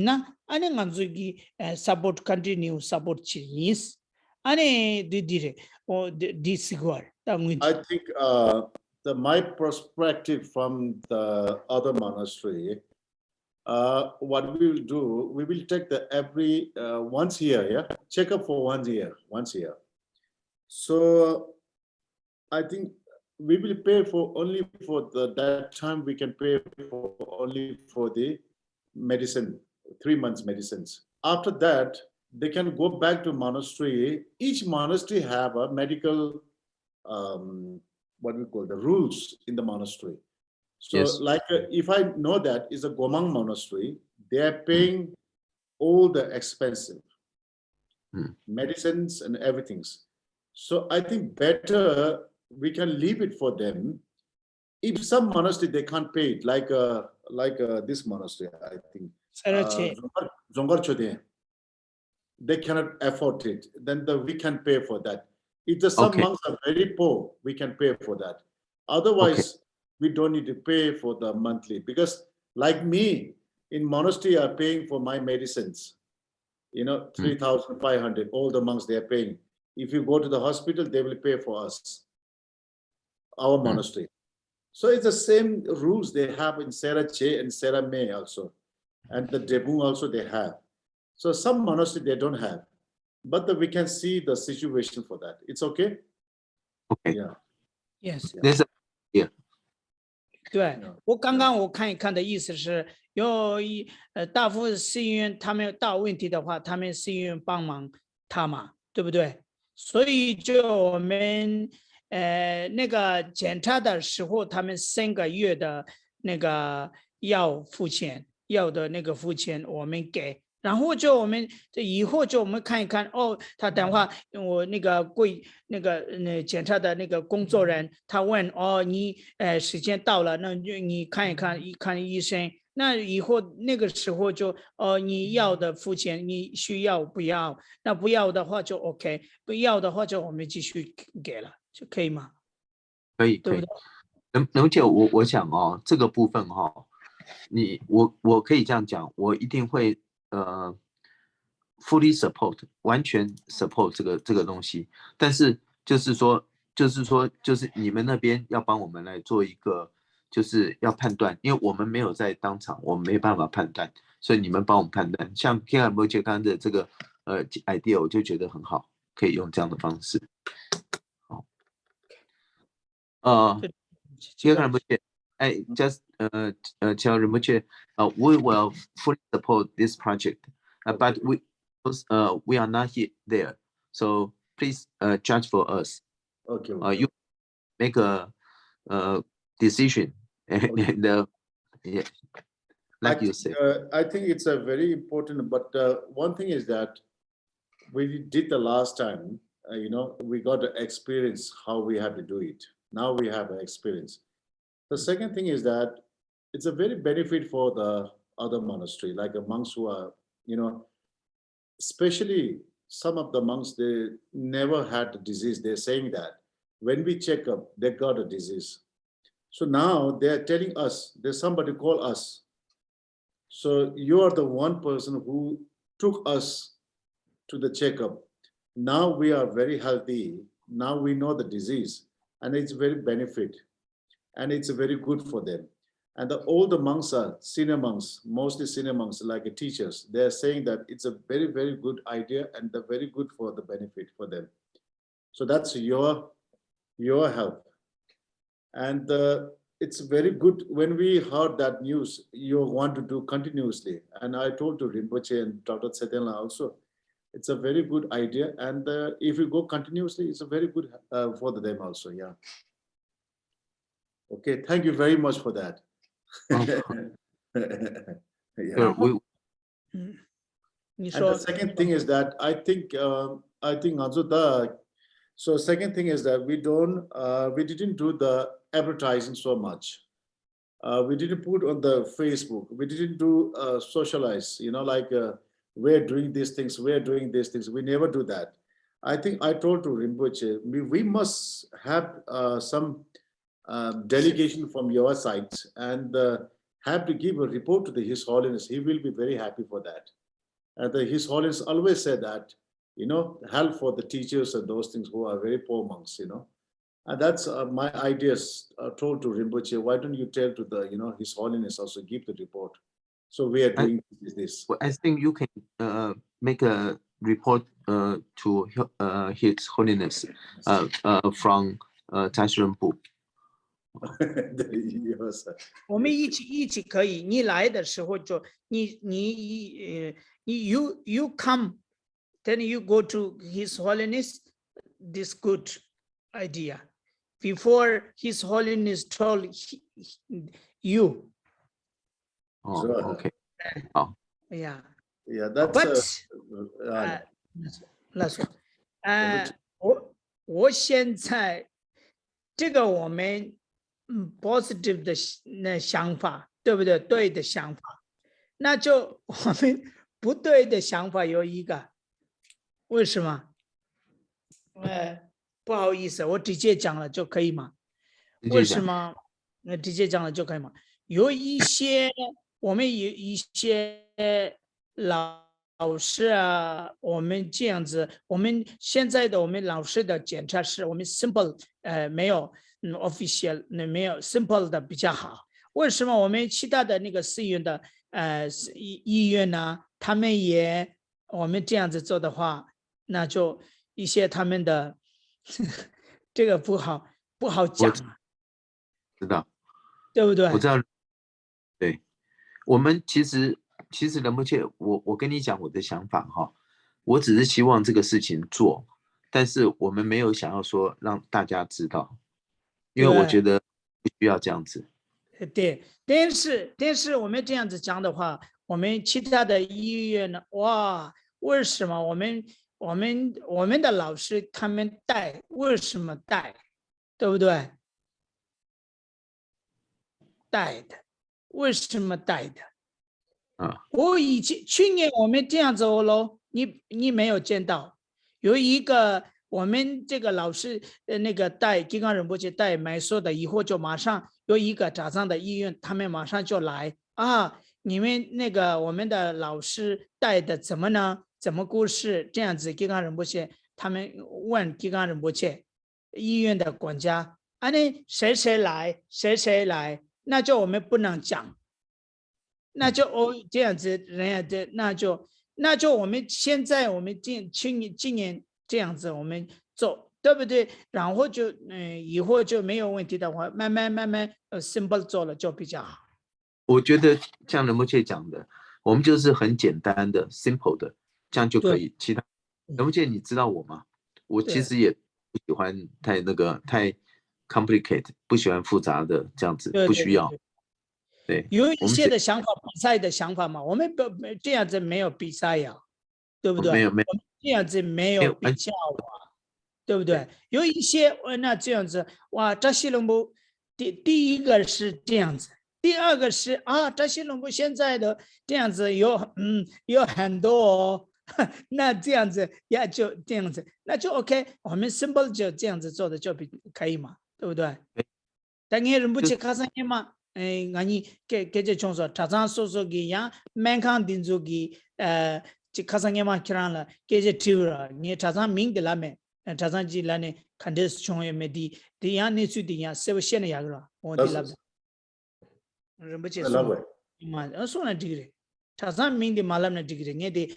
Speaker 1: 呢，安尼俺自己support continue support Chinese，安尼对，我第四个的问题。
Speaker 2: I think my perspective from the other monastery, what we will do, we will take the every once a year, yeah, check up for 1 year, once a year. So I think we will pay for only for that time we can pay for only for the medicine, 3 months medicines. After that, they can go back to monastery. Each monastery have a medical what we call the rules in the monastery. So
Speaker 5: Yes.
Speaker 2: like if I know that is a Gomang monastery, they are paying all the expensive medicines and everything. So I think better we can leave it for them. If some monastery they can't pay it, like this monastery, I think Zongar Chodye, they cannot afford it, then we can pay for that. If the some
Speaker 5: Okay.
Speaker 2: monks are very poor, we can pay for that. Otherwise, we don't need to pay for the monthly, because like me in monastery are paying for my medicines, 3,500, all the monks they are paying. If you go to the hospital, they will pay for us, our monastery. So it's the same rules they have in Sera Che and Sera Me also, and the Debung also they have. So some monastery they don't have, but we can see the situation for that. It's okay.
Speaker 5: Okay.
Speaker 2: Yeah.
Speaker 1: Yes.
Speaker 5: There's a
Speaker 1: 对，我刚刚我看一看的意思是，大部分市医院他们大问题的话，他们市医院帮忙他嘛，对不对？所以就我们那个检查的时候，他们3个月的那个药付钱，药的那个付钱我们给。然后我们以后我们看一看他等会我那个检查的那个工作人他问你时间到了，那你看一看医生，那以后那个时候你要的付钱，你需要不要？那不要的话就 OK， 不要的话就我们继续给了，就可以吗？
Speaker 5: 可以。能姐，我想这个部分我可以这样讲，我一定会fully support， 完全 support 这个东西，但是就是你们那边要帮我们来做一个，就是要判断，因为我们没有在当场，我们没办法判断，所以你们帮我们判断。像天海摩羯刚刚的这个idea， 我就觉得很好，可以用这样的方式。好，天海摩羯。I just tell Rinpoche, we will fully support this project, but we are not there. So please judge for us.
Speaker 2: Okay.
Speaker 5: You make a decision, and yeah, like you said.
Speaker 2: I think it's a very important. But one thing is that we did the last time. We got to experience how we have to do it. Now we have an experience. The second thing is that it's a very benefit for the other monastery, like the monks who are, especially some of the monks, they never had the disease. They're saying that when we check up, they got a disease. So now they're telling us, there's somebody call us. So you are the one person who took us to the checkup. Now we are very healthy. Now we know the disease, and it's very benefit. And it's very good for them. And all the monks are senior monks, mostly senior monks, like teachers. They're saying that it's a very, very good idea and very good for the benefit for them. So that's your help. And it's very good when we heard that news, you want to do continuously. And I told to Rinpoche and Dr. Tsetenla also, it's a very good idea. And if you go continuously, it's a very good for them also, yeah. Okay, thank you very much for that.
Speaker 5: Yeah.
Speaker 2: And the second thing is that I think so second thing is that we didn't do the advertising so much. We didn't put on the Facebook. We didn't do socialize, like we're doing these things, we're doing these things. We never do that. I think I told to Rinpoche, we must have some delegation from your side and have to give a report to His Holiness. He will be very happy for that. And His Holiness always said that, help for the teachers and those things who are very poor monks, And that's my ideas told to Rinpoche. Why don't you tell to the, His Holiness also give the report? So we are doing this.
Speaker 5: Well, I think you can make a report to His Holiness from Taishrenpu.
Speaker 2: Yes, sir.
Speaker 1: 我们一起可以，你来的时候就you come, then you go to His Holiness. This good idea. Before His Holiness told you.
Speaker 5: Oh,
Speaker 2: Sure.
Speaker 5: okay.
Speaker 1: Yeah.
Speaker 2: Yeah, that's.
Speaker 1: But 那说，我现在这个我们positive 的想法，对不对？对的想法，那就我们不对的想法有一个，为什么？不好意思，我直接讲了就可以吗？为什么？直接讲了就可以吗？有一些我们有一些老师啊，我们这样子，我们现在的我们老师的检查是我们 simple 没有official 没有 simple 的比较好。为什么我们其他的那个寺院的医院呢，他们也我们这样子做的话，那就一些他们的这个不好讲啊，
Speaker 5: 知道，
Speaker 1: 对不对？
Speaker 5: 我知道，对，我们其实仁波切，我跟你讲我的想法哈，我只是希望这个事情做，但是我们没有想要说让大家知道，因为我觉得不需要这样子。
Speaker 1: 对，但是我们这样子讲的话，我们其他的医院呢，哇，为什么我们的老师他们带，为什么带，对不对？带的，为什么带的？我去年我们这样子喽，你没有见到，有一个我们这个老师那个带金刚仁波切带买说的，以后就马上有一个早上的医院，他们马上就来啊，你们那个我们的老师带的怎么呢？怎么故事这样子？金刚仁波切他们问金刚仁波切医院的管家，啊，那谁来，那就我们不能讲。那就这样子，人家那就我们现在我们今年这样子我们做，对不对？然后就以后就没有问题的话，慢慢simple 做了就比较好。
Speaker 5: 我觉得像仁波切讲的，我们就是很简单的 simple 的，这样就可以。其他仁波切你知道我吗？我其实也不喜欢太 complicate， 不喜欢复杂的这样子，不需要。对，
Speaker 1: 有一些的想法，比赛的想法嘛，我们不这样子没有比赛呀，对不对？
Speaker 5: 没有，
Speaker 1: 这样子没有比较啊，对不对？有一些那这样子，哇，扎西隆布第一个是这样子，第二个是啊，扎西隆布现在的这样子有很多哦，那这样子也就这样子，那就 OK， 我们 simple 就这样子做的就可以嘛，对不对？但你仁波切卡上嘛。아니 계제 총서 자산 소소기 야 맹칸 딘조기 지 카상에만 키란라 계제 티우라 니 자산 민들라메 자산지 라네 칸데스 총에 메디 디야니 수디야 세버시네 야그라 어디라 럼버체 마 어소나 디그레 자산 민디 말람나 디그레 녜데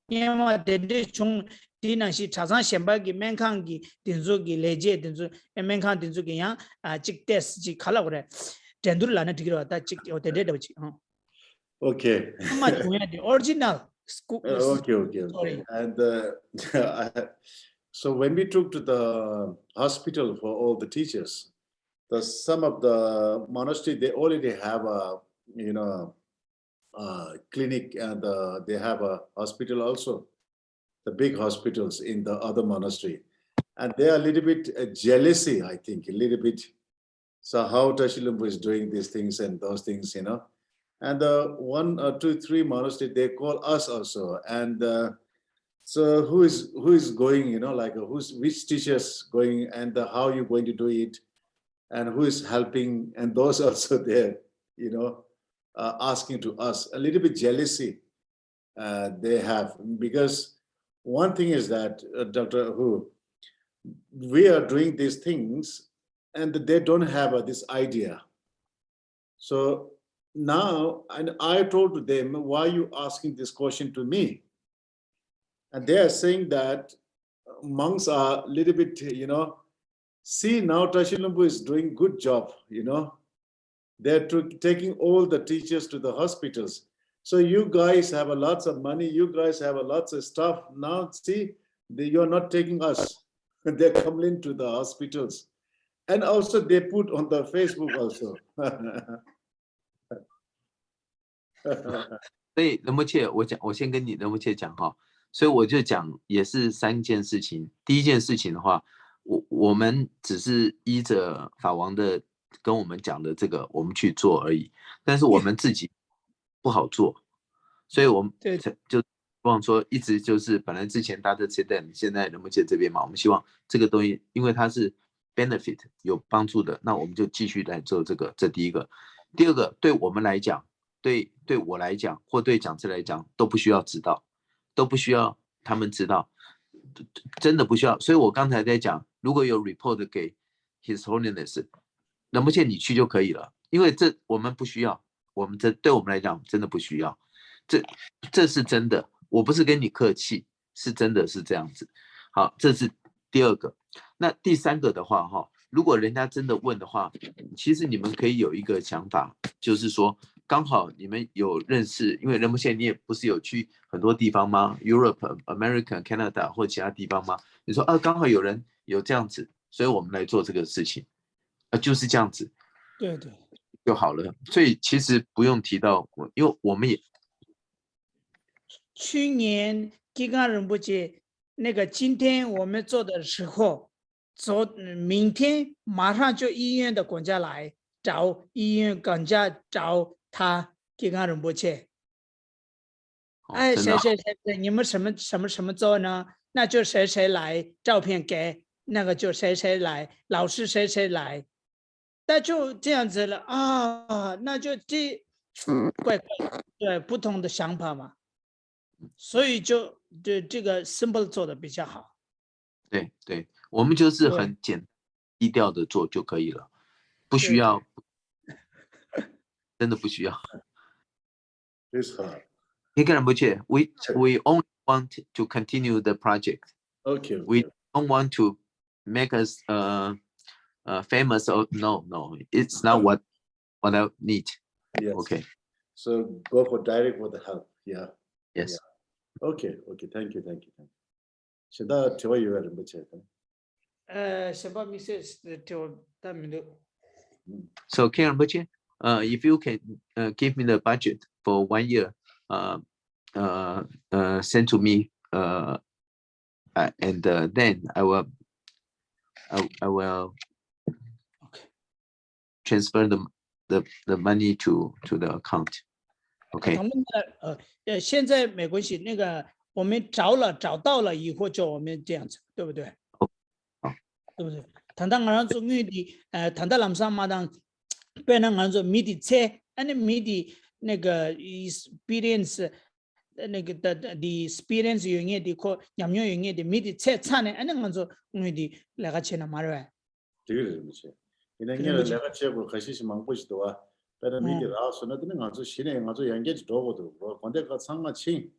Speaker 1: 녜마 데데 총 디나시 자산 셴바기 맹칸기 딘조기 레제 딘조 맹칸 딘조기 야 직데스 지 칼라 그래 Okay. The original school.
Speaker 2: Okay. Sorry. And so when we took to the hospital for all the teachers, some of the monastery they already have a clinic and they have a hospital also, the big hospitals in the other monastery, and they are a little bit jealousy, I think, a little bit. So how Tashilambu is doing these things and those things, you know. And 1 or 2, 3 monastery, they call us also. And so who is going, you know, like which teachers going and how you going to do it and who is helping, and those also there, you know, asking to us. A little bit jealousy they have, because one thing is that, Dr. Hu, we are doing these things and they don't have this idea. So now, and I told them, why are you asking this question to me? And they are saying that monks are a little bit, you know, see now Tashilambu is doing good job, you know. They're taking all the teachers to the hospitals. So you guys have a lots of money, you guys have a lots of stuff. Now see, you're not taking us. They're coming to the hospitals. And also they put on the Facebook also.
Speaker 5: 所以仁波切，我先跟你仁波切讲哈，所以我就讲也是3件事情。第一件事情的话，我们只是依着法王的跟我们讲的这个，我们去做而已。但是我们自己不好做，所以我们就希望说，一直就是本来之前大家期待，现在仁波切这边嘛，我们希望这个东西，因为它是 benefit 有帮助的，那我们就继续来做这个，这第一个。第二个，对我们来讲。对我来讲，或对讲师来讲，都不需要知道，都不需要他们知道，真的不需要。所以我刚才在讲，如果有 report 给 His Holiness， 仁波切你去就可以了，因为这我们不需要，对我们来讲真的不需要，这是真的，我不是跟你客气，是真的是这样子。好，这是第二个。那第三个的话哈，如果人家真的问的话，其实你们可以有一个想法，就是说。刚好你们有认识，因为仁波切你也不是有去很多地方吗 ？Europe、America、Canada 或其他地方吗？你说刚好有人有这样子，所以我们来做这个事情，就是这样子，
Speaker 1: 对
Speaker 5: 就好了。所以其实不用提到我，因为我们也
Speaker 1: 去年金刚仁波切那个今天我们做的时候，明天马上就医院的管家来找医院管家找。他金刚仁波切，哎，谁，你们什么做呢？那就谁来，照片给那个就谁来，老师谁来，那就这样子了啊，那就怪对不同的想法嘛，所以就这个 simple 做的比较好。
Speaker 5: 对，我们就是很低调的做就可以了，不需要。真的不需要。
Speaker 2: It's hard.
Speaker 5: We only want to continue the project.
Speaker 2: Okay.
Speaker 5: We don't want to make us famous. Or no, it's not what I need.
Speaker 2: Yes.
Speaker 5: Okay.
Speaker 2: So go for direct for the help. Yeah.
Speaker 5: Yes.
Speaker 2: Yeah. Okay. Thank you.现在提问有人不切的。
Speaker 1: 什么意思？就他们的。
Speaker 5: So King Rinpoche, if you can give me the budget for 1 year, send to me, and then I will transfer the money to the account. Okay.
Speaker 1: 现在没关系，那个我们找到了以后就我们这样子，对不对？对不对？谈到俺做女的，谈到南山马当，别人俺做米的菜，俺米的那个 experience， 那个的 experience 有眼的可养有眼的米的菜菜呢，俺俺做女的那个钱呢嘛了。
Speaker 2: 这个是不是？因为那个结果还是蛮不许多啊。但是米的啊，说那等俺做新的，俺做研究多不多？我光这个厂啊清。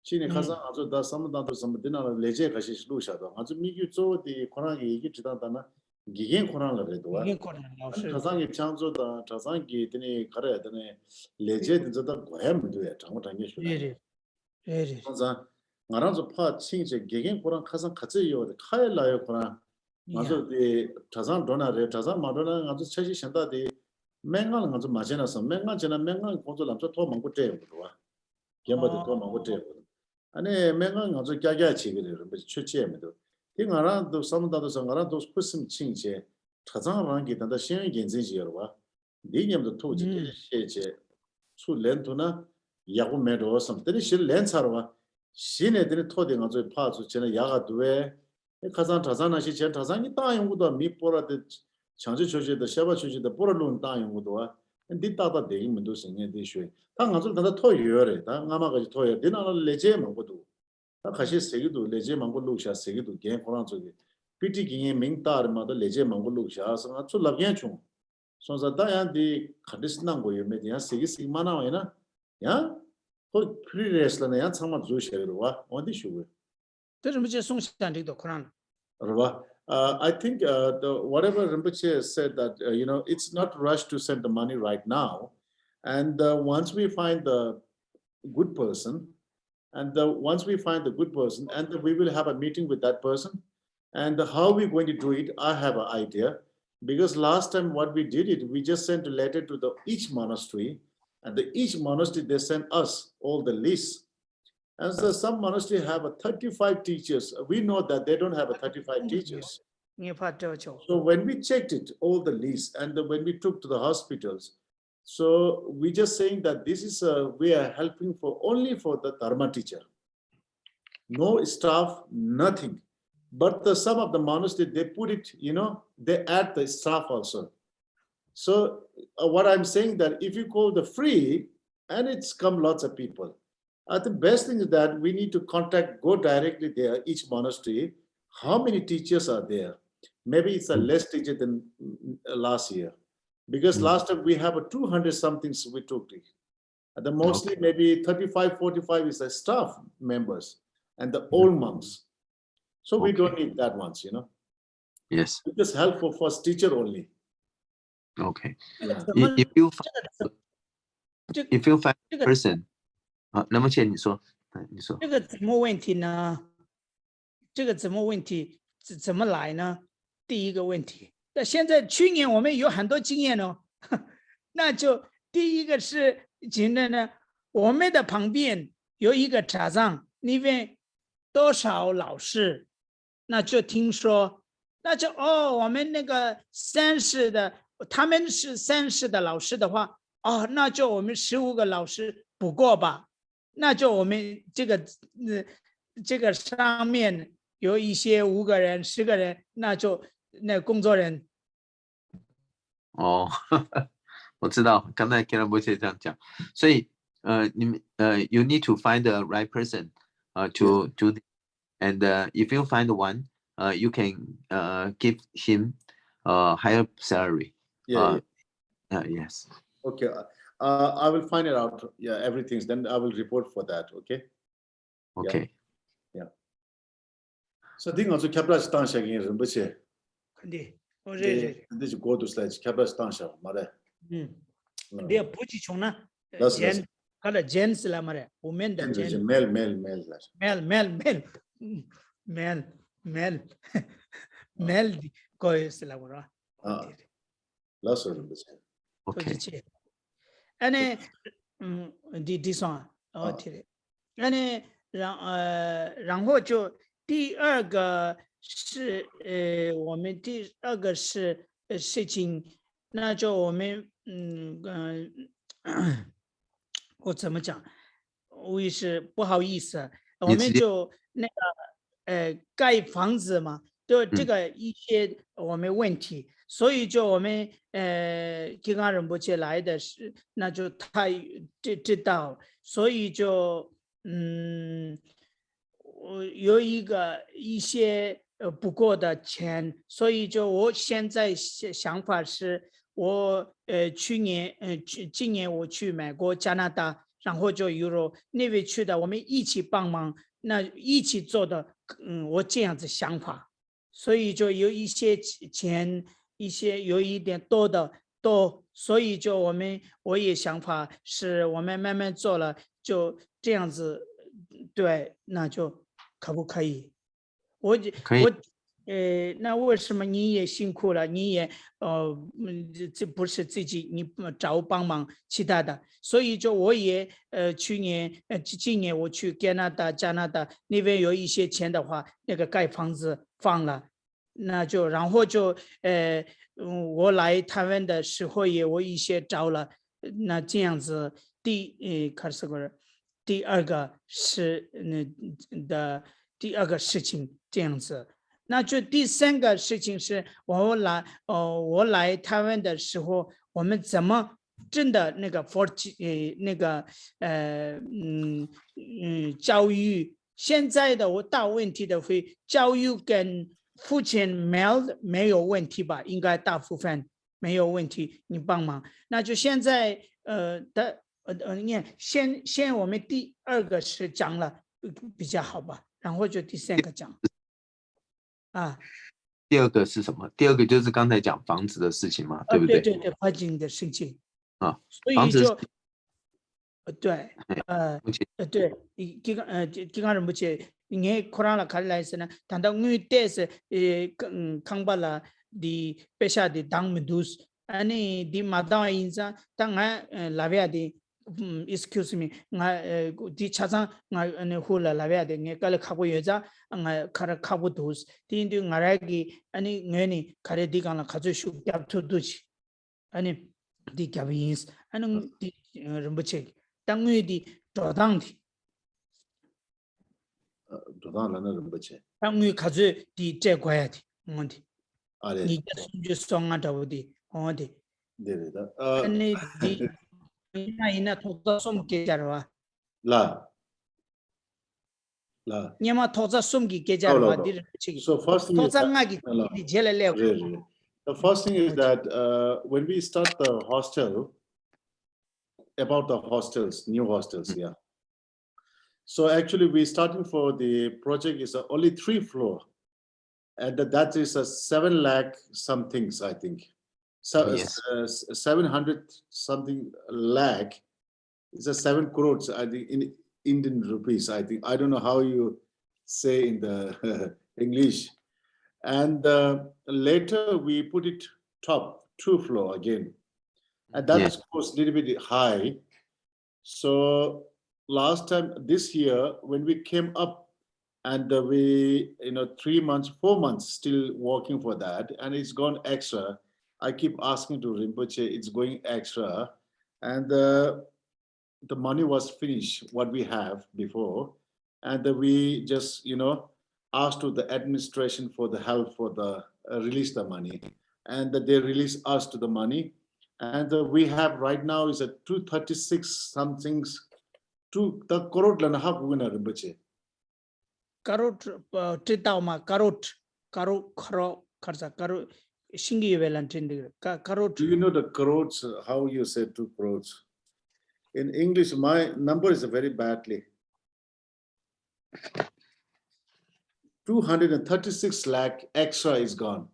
Speaker 2: 去年开始，俺做到什么当都什么的那了，来这开始是录下的。俺做米酒做的，可能也知道的呢，几件可能了的多。他上个讲做的，他上个的呢，看来的呢，来这的做到怪没对，长我长也说。对。反正俺让做怕亲戚，几件可能开上开这有的，开来有可能。俺做的他上多那的，他上马多那，俺做确实想到的。맨날俺좀 맞아놔서 맨날工作làm cho 더 많고 돼요, 그거. 걔보다 더 많고 돼요. 아니 맨날俺좀 깨깨치 그래요. 뭐 최치에도. 이 나라도 삼다도 상가라도 스포츠 친제. 차장랑기 단다 신의 gen진지여와 니념도 토지 제제 수 렌토나 야고 메로섬 때니 실 렌차로와 신애들이 토딩 아주 파주 전에 야가도에 가장 자산하시 전 자산이 땅용구도 미포라데 장지 조제도 샤바 조제도 보러론 땅용구도와 디따다 대임도 생에 대쇼 당 아주 단다 토여래 다 아마가지 토여 디나라 레제 먹고도 다 같이 세기도 레제 먹고 루샤 세기도 개 코란 쪽에 피티기에 밍따르마도 레제 먹고 루샤 상아 출랍게 중 손자다야디 카디스난 거에 메디아 세기 시마나와이나 야 그 프리레스라네 야 참마 조셔와 어디 쇼고
Speaker 1: 这什么叫宋想这个库兰？
Speaker 2: I think whatever Rinpoche said that it's not rush to send the money right now, and once we find the good person, and once we find the good person, and we will have a meeting with that person, and how we're going to do it, I have an idea, because last time what we did it, we just sent a letter to each monastery, and each monastery they sent us all the lists. And so some monasteries have 35 teachers. We know that they don't have 35 teachers.
Speaker 1: 你怕这就
Speaker 2: So when we checked it, all the lists, and when we took to the hospitals, so we just saying that this is we are helping only for the Dharma teacher. No staff, nothing. But some of the monasteries, they put it, they add the staff also. So what I'm saying that if you call the free, and it's come lots of people. The best thing is that we need to go directly there, each monastery. How many teachers are there? Maybe it's a less teacher than last year. Because last time we have 200 somethings we took. The mostly maybe 35, 45 is the staff members and the old monks. So we don't need that ones,
Speaker 5: Yes.
Speaker 2: It is helpful for teacher only.
Speaker 5: Okay.
Speaker 1: 这个怎么
Speaker 5: If you
Speaker 1: 这
Speaker 5: if you find
Speaker 1: 这
Speaker 5: a
Speaker 1: 个
Speaker 5: person，那么你说，
Speaker 1: 这个怎么问题呢？这个怎么问题怎么来呢？第一个问题，那现在去年我们有很多经验哦，那就第一个是现在呢，我们的旁边有一个茶藏，那边多少老师，那就听说，那就我们那个30的，他们是30的老师的话，那就我们15个老师补过吧。那就我们这个上面有一些5个人、10个人，那就那工作人。
Speaker 5: 我知道，刚才 Kirabuchi 这样讲，所以you need to find the right person to do this. And if you find one, you can give him a higher salary. Yes.
Speaker 2: Okay. I will find it out. Yeah, everything. Then I will report for that. Okay.
Speaker 5: Okay.
Speaker 2: Yeah. So, thing also Kapra Stan Shagin Rinpoche.
Speaker 1: 肯定，我认识。
Speaker 2: This go to slides Kapra Stan Shag. Mare.
Speaker 1: 你要补充呢？
Speaker 2: That's
Speaker 1: 他的 gens 了嘛的，我们的 gens。 mel 的过意思了，我说。
Speaker 2: Last Rinpoche.
Speaker 5: Okay.
Speaker 1: 那第双对的，然后就第二个是我们第二个是事情，那就我们我怎么讲？我也是不好意思，我们就那个盖房子嘛，就这个一些我们问题。 所以就我们金刚仁波切来的是，那就他知道，所以就我有一些不过的钱，所以就我现在想法是，我今年我去美国、加拿大，然后就Europe那边去的，我们一起帮忙，那一起做的，我这样子想法，所以就有一些钱。 一些有一点多，所以就我也想法是我们慢慢做了，就这样子，对，那就可不可以？
Speaker 5: 可以。
Speaker 1: 那为什么你也辛苦了？你也这不是自己，你找帮忙其他的，所以就我也今年我去加拿大那边有一些钱的话，那个盖房子放了。那就然后就我来台湾的时候也我一些招了，那这样子第二个是第二个事情这样子。那就第三个事情是我来台湾的时候，我们怎么真的那个教育，现在的大问题的会教育跟付钱没有问题吧？应该大部分没有问题，你帮忙。那就现在你看先我们第二个是讲了比较好吧，然后就第三个讲。啊，
Speaker 5: 第二个是什么？第二个就是刚才讲房子的事情嘛，对不对？
Speaker 1: 对，环境的事情
Speaker 5: 啊，
Speaker 1: 所以就对，对，这个人不去，你可能了看来是呢，谈到我这是康巴拉的北下的当门都是，你的马当因上，当然拉维亚的excuse me，我的车上我呼了拉维亚的，我搞了卡过月子，我卡不都是，第二我来给我呢卡的地方了，卡住手夹住都去，的夹因是，的人不去。当月的找当的，
Speaker 2: 找当人的人不去。
Speaker 1: 当月卡住的这块的问题，
Speaker 2: 啊嘞，
Speaker 1: 你就送啊找的，好的。
Speaker 2: 对的，
Speaker 1: 你那投资送给家了
Speaker 2: 啦，
Speaker 1: 你嘛投资送给家了的人去。
Speaker 2: So first thing is that, the first thing is that when we start the hostel, about the hostels, new hostels, yeah. So actually we starting for the project is only 3 floor, and that is a 7 lakh somethings, I think. So
Speaker 5: Yes.
Speaker 2: 700 something lakh is a 7 crores, I think, in Indian rupees, I think. I don't know how you say in the English. And later we put it top 2 floor again. And that goes a little bit high. So last time, this year, when we came up and we, 3 months, 4 months still working for that, and it's gone extra. I keep asking to Rinpoche, it's going extra. And the money was finished, what we have before. And we just, asked to the administration for the help for the release the money. And they release us to the money. And we have right now is a 236 somethings, 2 crore lana ha guna Rinpoche.
Speaker 1: Crore,知道吗？crore, crore, 신기 벨란틴데, crore.
Speaker 2: Do you know the crores? How you say 2 crores? In English, my number is very badly. 236 lakh extra is gone.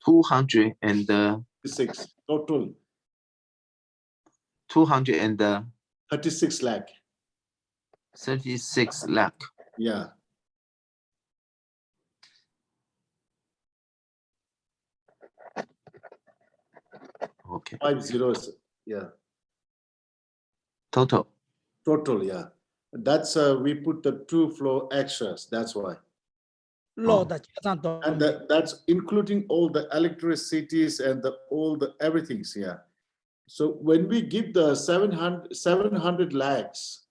Speaker 5: 236
Speaker 2: total.
Speaker 5: 236
Speaker 2: lakh.
Speaker 5: 36 lakh.
Speaker 2: Yeah.
Speaker 5: Okay.
Speaker 2: 5 zeros. Yeah.
Speaker 5: Total.
Speaker 2: Yeah. That's we put the 2 floor extras. That's why. And that's including all the electricities and all the everything's. Yeah. So when we give the 700 lakhs,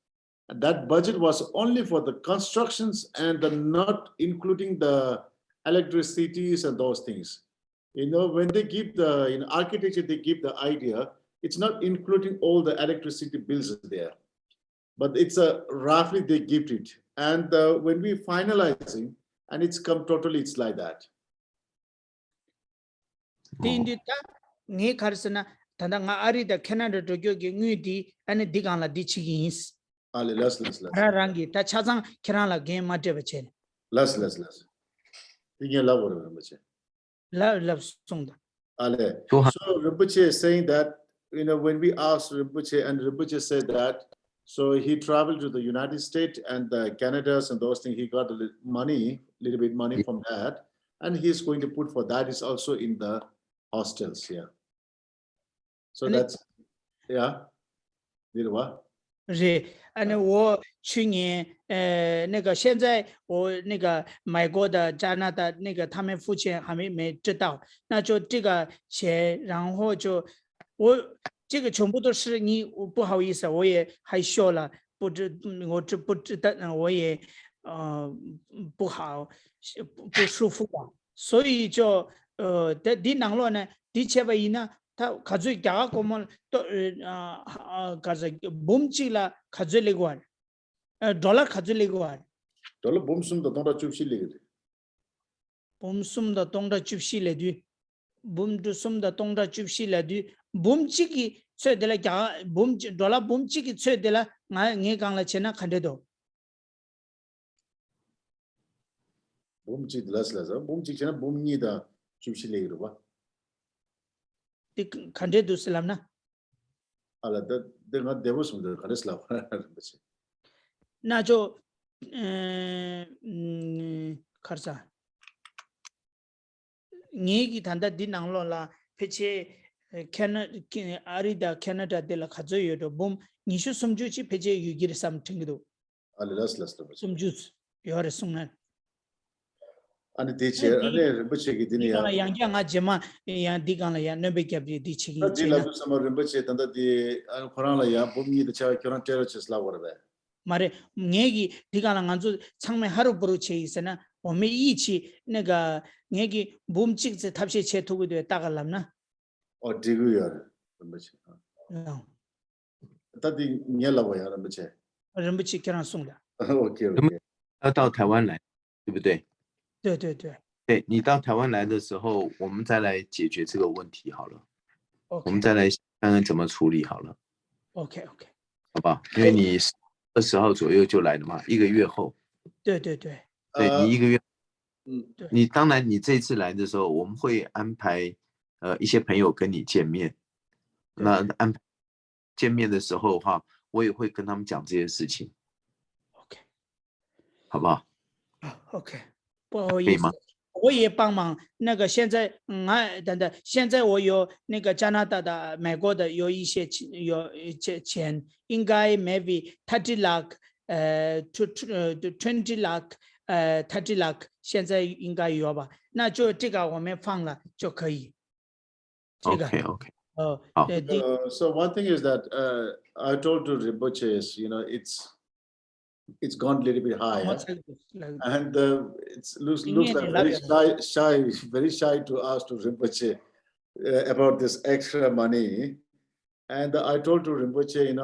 Speaker 2: that budget was only for the constructions and not including the electricities and those things. When they give the architecture, they give the idea, it's not including all the electricity bills there, but it's roughly they give it. And when we finalizing, and it's come totally, it's like that.
Speaker 1: Nge karsana tanda nga ari da Canada to gyoge ngui di ane digang la di chigi ins.
Speaker 2: Ale less.
Speaker 1: Rangi ta chazang kirang la game ma de bache.
Speaker 2: Less. Inge love or Rinpoche.
Speaker 1: Love song da.
Speaker 2: Ale. So Rinpoche is saying that, when we asked Rinpoche, and Rinpoche said that, so he traveled to the United States and the Canadas and those things. He got a little bit money from that, and he's going to put for that is also in the hostels here. So and that's, yeah. Did what?
Speaker 1: 是，那我去年那个现在我那个美国的、加拿大那个他们付钱还没知道，那就这个钱，然后就我这个全部都是你，我不好意思，我也害羞了，我这不知道，我也不好不舒服了，所以就在你囊络呢，的确为呢。他가족이 야가고면 또 가서 몸질라 가족이고 달러 가족이고
Speaker 2: 돌로 몸숨도 동다 줍실리거든.
Speaker 1: 몸숨도 동다 줍실래도 몸도 숨도 동다 줍실래도 몸찌기 쇠들라 야몸 달러 몸찌기 쇠들라 나 강라 채나 칸데도
Speaker 2: 몸지 들었어서 몸지 전에 몸니다 줍실리거든 봐.
Speaker 1: 칸데도 슬람나
Speaker 2: 알아다 내가 대보스도 가르슬라.
Speaker 1: 나저 가르사 얘기 단다 디낭로라 페체 아리다 캐나다 데라 가져요도 몸 니슈 숨주지 페제 유기를 삼팅도
Speaker 2: 알라슬라슬라.
Speaker 1: 숨주스 요래 숨나
Speaker 2: 아니 대체 아니 르버체기 디니야.
Speaker 1: 이거는 양양아 제마 양 디간라 야 너베캡디 디치기
Speaker 2: 디라도 서머 르버체 단다 디 코란라야 몸니다 차 결혼 테러치슬라 버베.
Speaker 1: 말에 얘기 디간라 간주 창매 하루 버루체 있으나 오메 이치 내가 얘기 몸직제 탑시 제토고 돼 따갈람나
Speaker 2: 디구야 르버체. 다디 녀라고야 르버체.
Speaker 1: 르버치 결혼 송다
Speaker 2: 오케이.
Speaker 5: 要到台湾来，对不对？
Speaker 1: 对对对
Speaker 5: 对，你到台湾来的时候，我们再来解决这个问题好了。我们
Speaker 1: OK
Speaker 5: 再来看看怎么处理好了，
Speaker 1: OK
Speaker 5: 好不好？因为你20号左右就来了嘛，1个月后。
Speaker 1: 对对对
Speaker 5: 对你1个月，
Speaker 1: 对
Speaker 5: 你当然你这次来的时候，我们会安排一些朋友跟你见面。那安排见面的时候的话，我也会跟他们讲这些事情，
Speaker 1: OK
Speaker 5: 好不好？
Speaker 1: OK 不好意思
Speaker 5: 可以吗？
Speaker 1: 我也帮忙那个现在等等现在我有那个加拿大的美国的有一些钱应该 maybe 30 lakh 20 lakh 30 lakh 现在应该有吧那就这个我们放了就可以这个
Speaker 5: OK OK，
Speaker 1: 好
Speaker 2: So one thing is that I told to Rinpoche is, it's gone a little bit high, and it looks like very shy to ask to Rinpoche about this extra money. And I told to Rinpoche,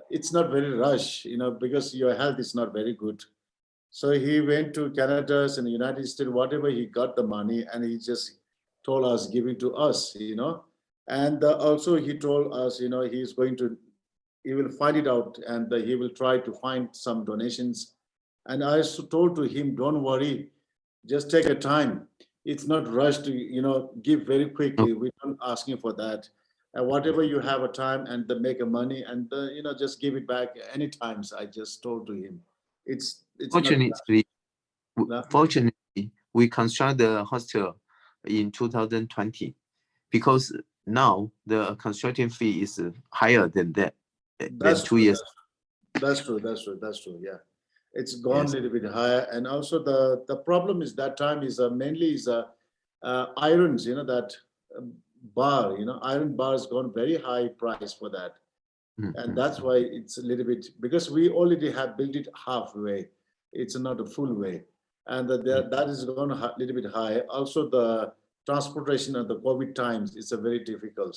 Speaker 2: it's not very rush, because your health is not very good. So he went to Canada and the United States, whatever he got the money, and he just told us, give it to us, And also he told us, he will find it out and he will try to find some donations. And I told to him, don't worry, just take a time. It's not rushed to, give very quickly. We're not asking for that. And whatever you have a time and make a money and, just give it back anytime. I just told to him. It's
Speaker 5: Fortunately, we construct the hostel in 2020 because now the construction fee is higher than that. That's 2 years.
Speaker 2: That's true. Yeah, it's gone a little bit higher, and also the problem is that time is mainly irons. That bar. Iron bar has gone very high price for that, and that's why it's a little bit because we already have built it halfway. It's not a full way, and that is gone a little bit high. Also, the transportation of the COVID times is a very difficult.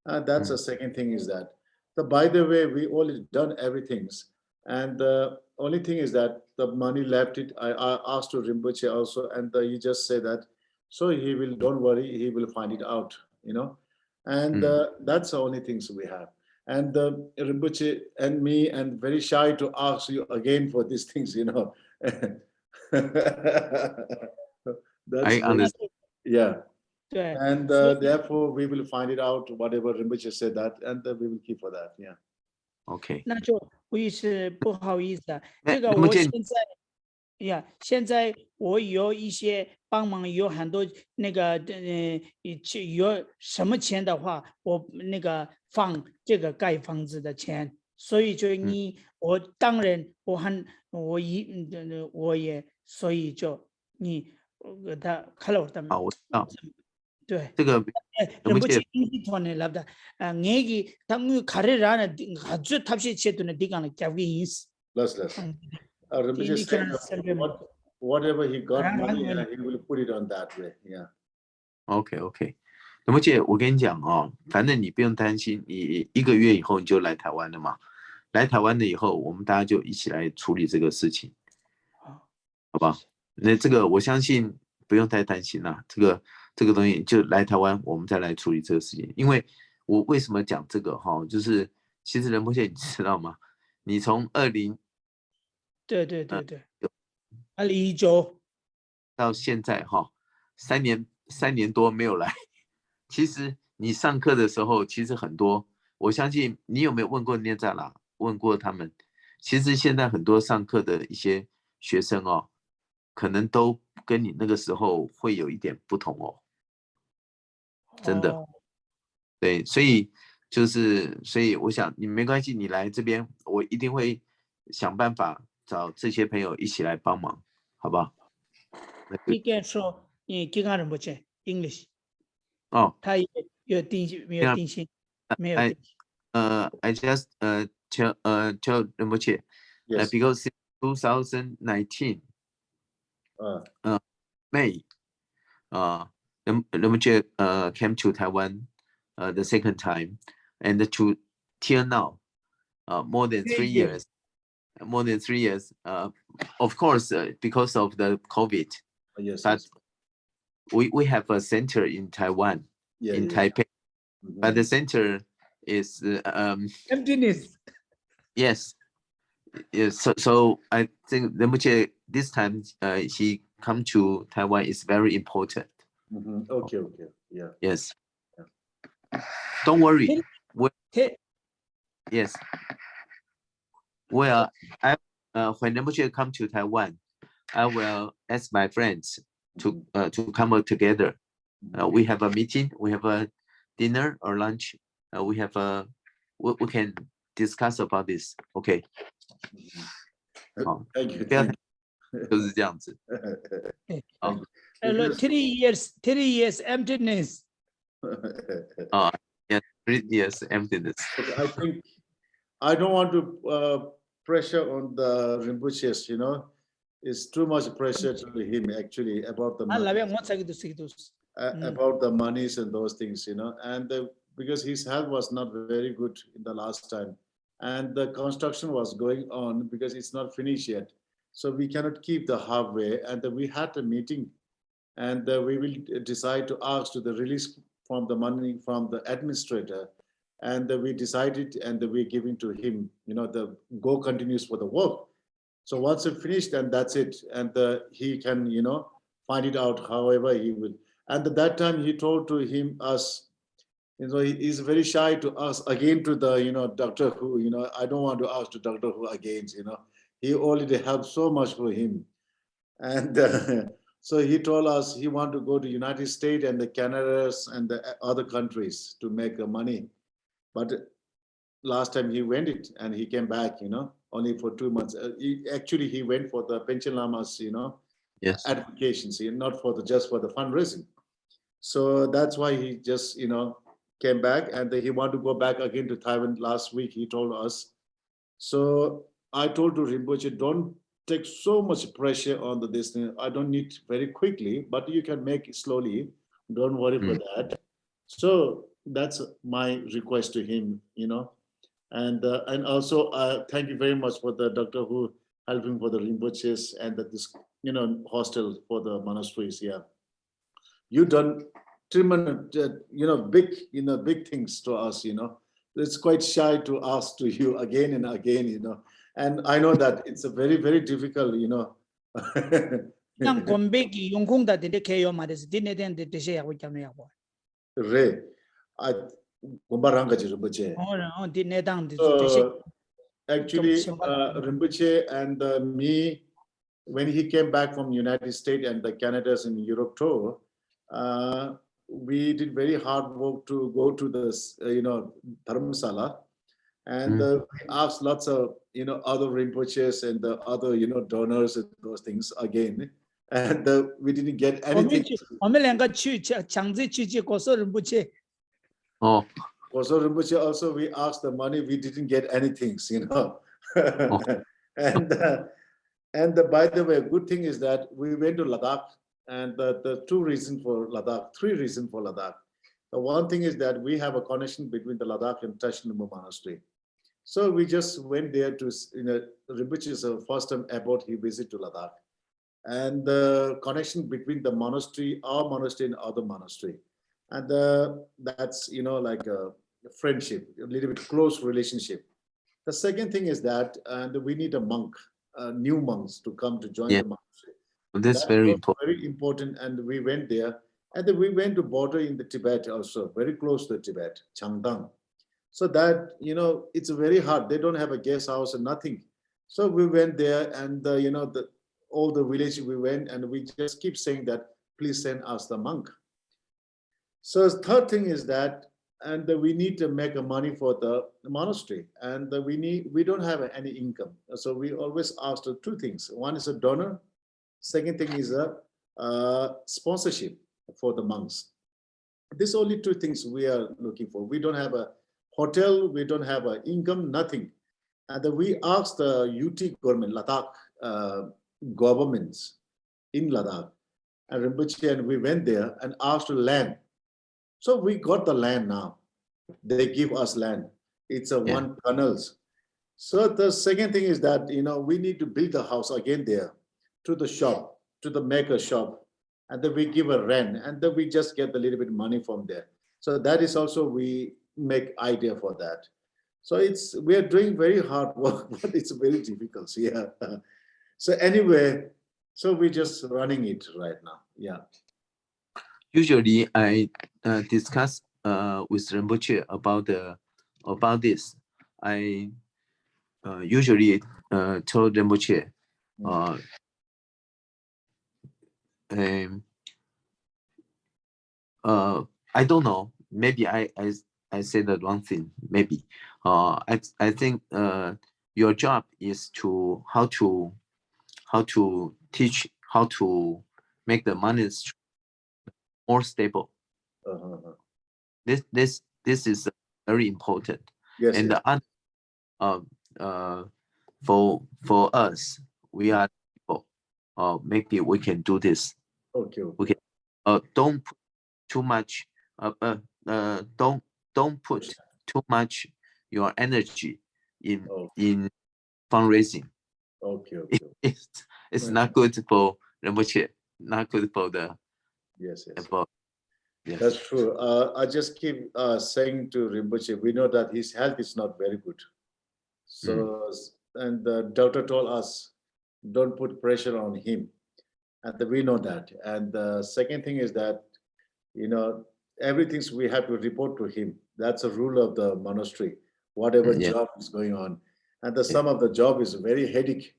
Speaker 2: That's the second thing is that. So by the way, we already done everything. And the only thing is that the money left it. I asked to Rinpoche also, and he just said that, so he will, don't worry, he will find it out, And that's the only things we have. And Rinpoche and me, and very shy to ask you again for these things,
Speaker 5: I understand.
Speaker 2: Yeah.
Speaker 1: 对
Speaker 2: And therefore, we will find it out, whatever Rinpoche said that, and we will keep for that, yeah.
Speaker 5: OK，
Speaker 1: 那就我也是不好意思
Speaker 5: 哎
Speaker 1: 这个我现在我有一些帮忙有很多那个有什么钱的话我那个放这个盖房子的钱所以就你我当然我也所以就你他看了我的
Speaker 5: 好，我知道
Speaker 1: 对。
Speaker 5: 这个能不能
Speaker 1: rinpoche ingi thone labda ngegi tangu karerana haju tapshi chetuna digana kyavgi ins
Speaker 2: less. Rinpoche
Speaker 1: Tini
Speaker 2: said
Speaker 1: kira
Speaker 2: whatever he got
Speaker 1: Rang-
Speaker 2: money,
Speaker 1: rang-
Speaker 2: he will put it on that way. Yeah.
Speaker 5: OK，那么姐，我跟你讲哦，反正你不用担心，你1个月以后你就来台湾了嘛。来台湾了以后，我们大家就一起来处理这个事情，好不好？那这个我相信不用太担心啦。这个东西就来台湾，我们再来处理这个事情。因为我为什么讲这个哈，就是其实仁波切你知道吗？你从
Speaker 1: 对2019
Speaker 5: 到现在哈，3年多没有来。其实你上课的时候，其实很多，我相信你有没有问过念扎拉？问过他们？其实现在很多上课的一些学生哦，可能都跟你那个时候会有一点不同哦，真的。对，所以我想你没关系，你来这边，我一定会想办法找这些朋友一起来帮忙，好不好？
Speaker 1: 你敢说你几个人不见 English
Speaker 5: 哦，
Speaker 1: 他有定性没有定性没有定性
Speaker 5: I just tell Rinpoche,
Speaker 2: Yes.
Speaker 5: because in 2019 May, Rinpoche came to Taiwan the second time, and to till now, more than 3 years. More than 3 years. Of course, because of the COVID,
Speaker 2: Yes.
Speaker 5: but we have a center in Taiwan, in Taipei, but the center is
Speaker 1: emptiness
Speaker 5: yes. So I think Rinpoche this time he come to Taiwan is very important.
Speaker 2: Okay. Yeah.
Speaker 5: Yes. Don't worry. Yes. Well, when Rinpoche come to Taiwan, I will ask my friends to come out together. We have a meeting. We have a dinner or lunch. We can discuss about this. Okay.
Speaker 2: Thank you.
Speaker 5: 就是这样子。好。
Speaker 1: 3 years emptiness.
Speaker 5: Yes, 3 years emptiness.
Speaker 2: I think I don't want to pressure on the Rinpoches, you know. It's too much pressure to him actually about the money, about the monies and those things, you know. And because his health was not very good in the last time, and the construction was going on because it's not finished yet. So we cannot keep the halfway. And we had a meeting, and we will decide to ask to the release from the money from the administrator. And we decided, and we're giving to him, you know, the go continues for the work. So once it's finished, then that's it. And he can, you know, find it out however he will. And at that time he told to him, us, you know, he is very shy to ask again to the, you know, Doctor Who, you know, I don't want to ask to Doctor Who again, you know, he already helped so much for him. And so he told us he want to go to United States and the Canada and the other countries to make the money. But last time he went it and he came back, you know, only for 2 months. Actually, he went for the Pension Lamas, you know,
Speaker 5: yes,
Speaker 2: applications, not for the just for the fundraising. So that's why he just, you know, came back, and he wanted to go back again to Taiwan last week, he told us. So I told to Rinpoche, don't take so much pressure on the this thing. I don't need very quickly, but you can make it slowly. Don't worry for that. So that's my request to him, you know. And also thank you very much for the Doctor Who helping for the Rinpoches and this, you know, hostel for the monasteries. Yeah, you done tremendous, you know, big things to us. You know, it's quite shy to ask to you again and again. You know, and I know that it's a very, very difficult. You know.
Speaker 1: Nang kombeki yung kung da dinde kayo mares dinne den de deshe ya wajam ya bo.
Speaker 2: Re, I gombaranga ji Rinpoche.
Speaker 1: Oh dinne dang de deshe.
Speaker 2: Actually, Rinpoche and me, when he came back from United States and the Canada's in Europe tour, we did very hard work to go to the, you know, Dharamsala. And we asked lots of, other Rinpoches and the other, donors and those things again. And we didn't get
Speaker 1: 我们
Speaker 2: anything.
Speaker 1: 去，我们2个去抢着去接国寿仁波切。
Speaker 5: Oh,
Speaker 2: Koso Rinpoche also, we asked the money, we didn't get anything, and by the way, good thing is that we went to Ladakh, and the 2 reasons for Ladakh, 3 reasons for Ladakh. The one thing is that we have a connection between the Ladakh and Tashnumbu Monastery. So we just went there to, Rinpoche's first time abroad, he visited to Ladakh. And the connection between the monastery, our monastery and other monastery. And that's, like a friendship, a little bit close relationship. The second thing is that, and we need a monk, new monks to come to join the monastery.
Speaker 5: that's very important.
Speaker 2: Very important. And we went there. And then we went to border in the Tibet also, very close to Tibet, Changdang. So that, it's very hard. They don't have a guest house and nothing. So we went there, and, all the villages we went, and we just keep saying that, please send us the monk. So the third thing is that, and we need to make money for the monastery, and we don't have any income. So we always ask 2 things. One is a donor. Second thing is a sponsorship for the monks. These only 2 things we are looking for. We don't have a hotel, we don't have an income, nothing. And then we asked the UT government, Ladakh governments in Ladakh, and Rinpoche, and we went there and asked for land. So we got the land now. They give us land. It's a 1 tunnels. So the second thing is that, we need to build a house again there to the shop, to the maker shop. And then we give a rent, and then we just get a little bit money from there. So that is also, we make idea for that. So we are doing very hard work, but it's very difficult. Yeah. So anyway, so we're just running it right now. Yeah.
Speaker 5: Usually, I discuss with Rinpoche about this. I usually told Rinpoche, I don't know. Maybe I said the wrong thing. Maybe I think your job is to how to teach how to make the money more stable. This is very important.
Speaker 2: Yes.
Speaker 5: And the other, for us, we are people. Maybe we can do this.
Speaker 2: Okay.
Speaker 5: Okay. Don't put too much. Don't put too much your energy in fundraising.
Speaker 2: Okay.
Speaker 5: It's not good for Rinpoche, not good for the.
Speaker 2: Yes.
Speaker 5: For, yes.
Speaker 2: That's true. I just keep saying to Rinpoche, we know that his health is not very good. So, and the doctor told us, don't put pressure on him. And we know that. And the second thing is that, everything we have to report to him. That's a rule of the monastery, whatever job is going on. And some of the job is very headache.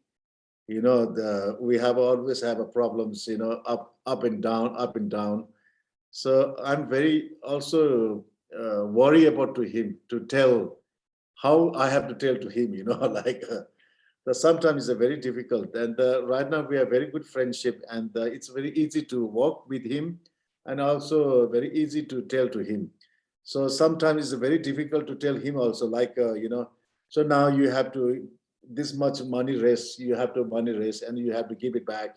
Speaker 2: We always have a problems, up and down. So I'm very also worried about to him to tell how I have to tell to him, like sometimes it's very difficult. And right now we have very good friendship, and it's very easy to work with him, and also very easy to tell to him. So sometimes it's very difficult to tell him also, like, so now you have to, this much money raise, you have to money raise, and you have to give it back.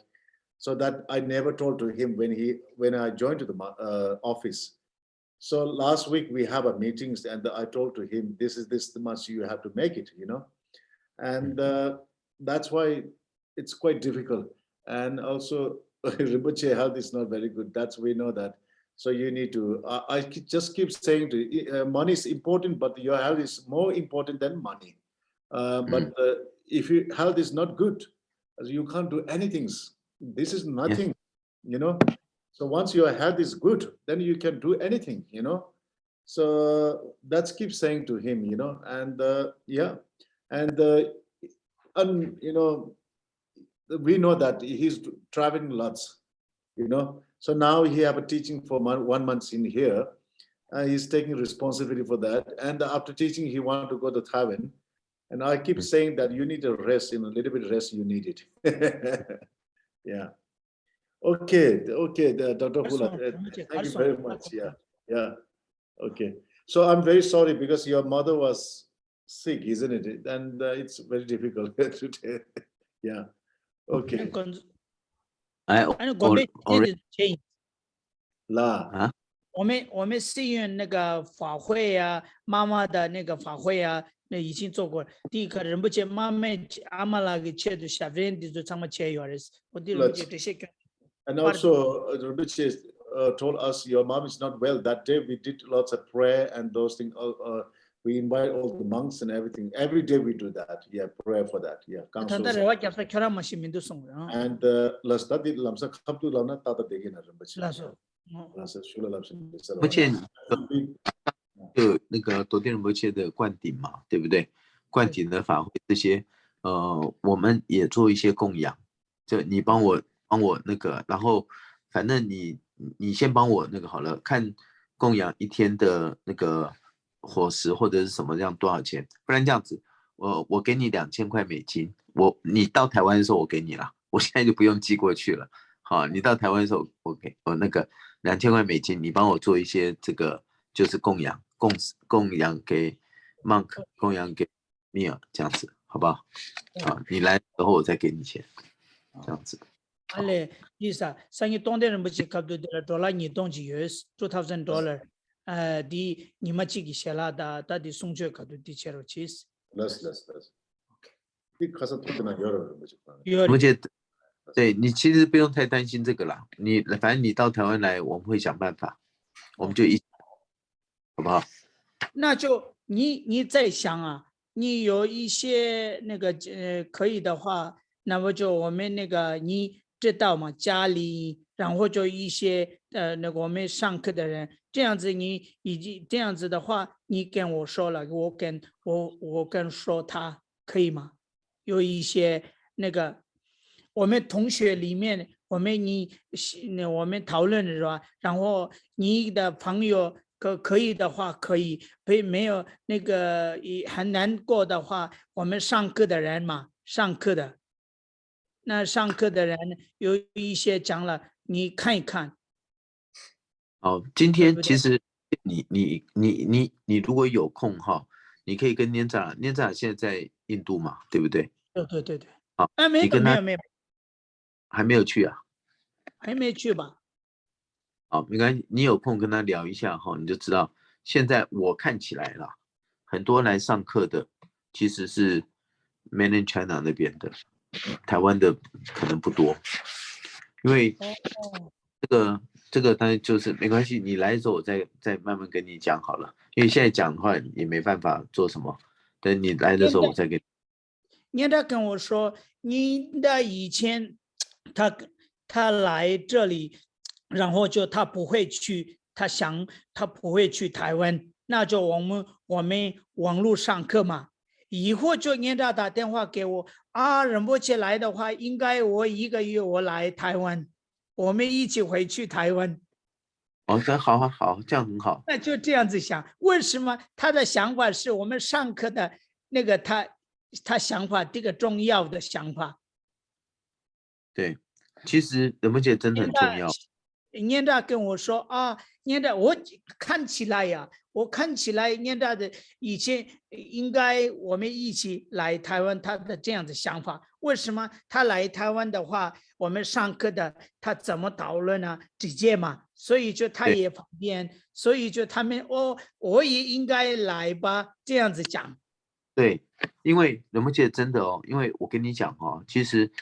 Speaker 2: So that I never told to him when I joined to the office. So last week we have a meetings, and I told to him, this much you have to make it, and that's why it's quite difficult. And also Rinpoche health is not very good. We know that. So you need to, I just keep saying to you, money is important, but your health is more important than money. But if your health is not good, you can't do anything. This is nothing, So once your health is good, then you can do anything, So that's keep saying to him, and we know that he's traveling lots, So now he have a teaching for 1 month in here, He's taking responsibility for that. And after teaching, he wanted to go to Taiwan. And I keep saying that you need a rest, a little bit of rest, you need it. Yeah. Okay, Dr. Hula, thank you very much. Yeah. Okay. So I'm very sorry because your mother was sick, isn't it? And it's very difficult today. Yeah. Okay.
Speaker 5: I
Speaker 1: already change.
Speaker 2: La.
Speaker 1: 我们寺院那个法会啊，妈妈的那个法会啊，那已经做过了。第一个人不接妈妈阿玛拉给切的下边的就这么切有的是，我的人不接这些个。
Speaker 2: And also, Rinpoche told us your mom is not well. That day we did lots of prayer and those things. We invite all the monks and everything. Every day we do that. Yeah, prayer for that. Yeah. And last that did lamsa come to lana tata degi na Rinpoche.
Speaker 5: 而且就那个昨天不切的灌顶嘛，对不对？灌顶的法会这些，我们也做一些供养。就你帮我那个，然后反正你先帮我那个好了，看供养一天的那个伙食或者是什么样多少钱？不然这样子，我给你2000块美金，你到台湾的时候我给你了，我现在就不用寄过去了。好，你到台湾的时候我给我那个2000块美金，你帮我做一些这个就是供养给 Monk， 供养给 Mia 这样子，好不好？好，你来的时候我再给你钱，这样子。
Speaker 1: Ale isa sangi tonde ren buchi kabdu de dollar ni dongji US $2,000 di ni ma chi gi shela da di sungje kabdu di chero chis
Speaker 2: less okay 你开始做的那
Speaker 5: 而且对你其实不用太担心这个啦，反正你到台湾来我们会想办法，我们就一起好不好？
Speaker 1: 那就你在想啊，你有一些那个可以的话，那么就我们那个你知道吗？家里，然后就一些那个我们上课的人，这样子你已经这样子的话，你跟我说了，我跟说他可以吗？有一些那个我们同学里面，我们讨论是吧？然后你的朋友可以的话可以，没有那个很难过的话，我们上课的人嘛，上课的。那上课的人有一些讲了，你看一看。
Speaker 5: 好，今天其实你如果有空哈，你可以跟年长现在在印度嘛，对不对？
Speaker 1: 对。
Speaker 5: 好，
Speaker 1: 你跟他
Speaker 5: 还没有去啊？
Speaker 1: 还没去吧？
Speaker 5: 好，没关系，你有空跟他聊一下哈，你就知道现在我看起来啦，很多来上课的其实是 Mainland China 那边的。台湾的可能不多，因为这个当然就是没关系，你来的时候我再慢慢跟你讲好了，因为现在讲的话也没办法做什么，等你来的时候我再给你。
Speaker 1: 你跟我说，你的以前他来这里，然后就他不会去，他不会去台湾，那就我们网络上课嘛。以后就人家打电话给我啊，仁波切来的话，应该我1个月我来台湾，我们一起回去台湾。
Speaker 5: 哦，好，这样很好。
Speaker 1: 那就这样子想，为什么他的想法是我们上课的那个他想法这个重要的想法？
Speaker 5: 对，其实仁波切真的很重要。
Speaker 1: 人家跟我说啊，人家我看起来呀，人家的以前应该我们一起来台湾，他的这样的想法。为什么他来台湾的话，我们上课的他怎么讨论呢？直接嘛，所以就他也方便，所以就他们我也应该来吧，这样子讲。
Speaker 5: 对，因为仁波切真的因为我跟你讲其实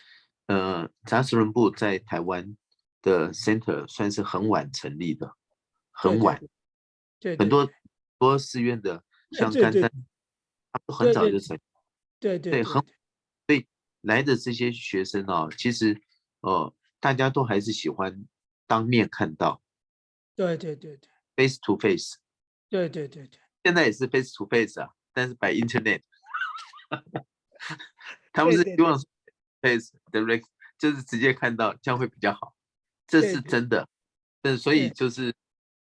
Speaker 5: 扎什伦部在台湾的 center 算是很晚成立的，很晚，
Speaker 1: 对，
Speaker 5: 很多寺院的像甘丹，他都很早就成立，对，所以来的这些学生其实大家都还是喜欢当面看到，
Speaker 1: 对
Speaker 5: ，face to face，
Speaker 1: 对，
Speaker 5: 现在也是 face to face 啊，但是 by internet， 他们是希望 face direct， 就是直接看到，这样会比较好。这是真的，所以就是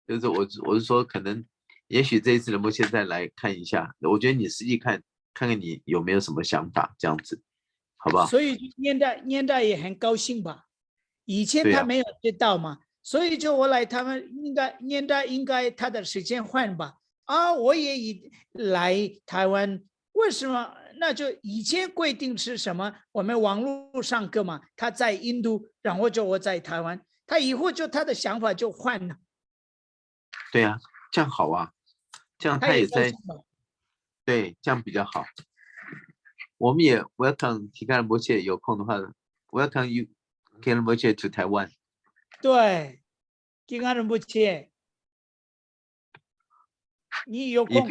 Speaker 5: 就是我是说，可能也许这一次仁波切再来看一下，我觉得你实际看看你有没有什么想法，这样子，好不好？
Speaker 1: 所以念代也很高兴吧？以前
Speaker 5: 对啊
Speaker 1: 他没有知道嘛，所以就我来，他们念代应该他的时间换吧？啊，我也来台湾，为什么？那就以前规定是什么？我们网络上课嘛，他在印度，然后就我在台湾，他以后就他的想法就换了，
Speaker 5: 对啊，这样好啊，这样他也在
Speaker 1: 高兴吧？
Speaker 5: 对，这样比较好。我们也 welcome 提干仁波切，有空的话 welcome you 提仁波切 to Taiwan。
Speaker 1: 对，金安仁波切，你有空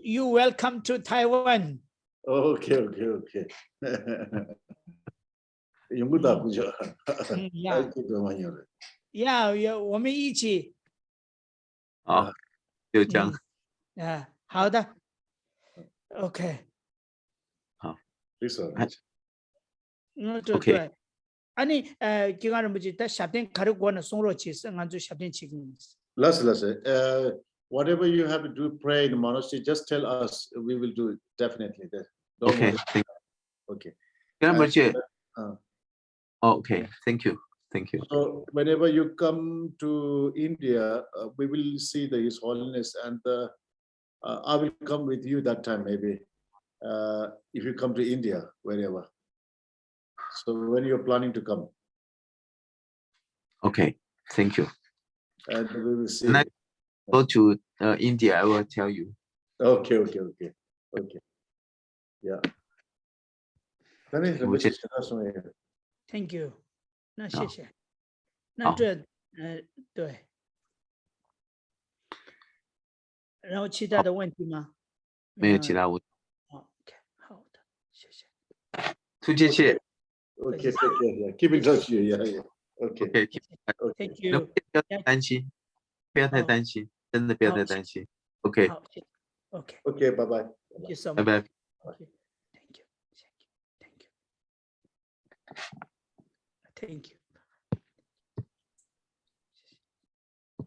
Speaker 1: ，You welcome to Taiwan。
Speaker 2: 오케이. 연구다 보죠.
Speaker 1: 呀
Speaker 2: 아이고 많이 어려.
Speaker 1: 呀，我们一起
Speaker 5: 好，就这样。
Speaker 1: 啊，好的 ，OK，
Speaker 2: 그래서
Speaker 1: 对
Speaker 5: OK
Speaker 1: 对，아니 기간은 뭐지? 다 샵된 가르고는 송로 치스 안주 샵된 지금.
Speaker 2: last. Whatever you have to do, pray in the monastery, just tell us. We will do it definitely. Don't
Speaker 5: OK，
Speaker 2: worry. Okay.
Speaker 5: 提干仁波切
Speaker 2: Uh,
Speaker 5: ，OK， Thank you。
Speaker 2: So whenever you come to India, we will see His Holiness, and I will come with you that time maybe. If you come to India, wherever. So when you're planning to come,
Speaker 5: OK，Thank you。
Speaker 2: and we will see.
Speaker 5: When I go to India, I will tell you。
Speaker 2: Okay. Yeah.
Speaker 1: Thank you，那谢谢。
Speaker 5: 好
Speaker 1: 那这对，然后其他的问题吗？
Speaker 5: 没有其他问题。
Speaker 1: OK， 好的，谢谢。
Speaker 5: 出谢谢。
Speaker 2: Okay. Yeah. Keep in touch. Yeah. Okay.
Speaker 5: OK，
Speaker 1: Thank
Speaker 5: 不
Speaker 1: you。
Speaker 5: 要太担心，不要太担心，真的不要太担心。OK，
Speaker 1: 好，谢谢。OK，
Speaker 2: Okay. Bye.
Speaker 1: Thank you so
Speaker 5: 拜
Speaker 1: much。
Speaker 5: 拜。
Speaker 1: Thank you. Thank you.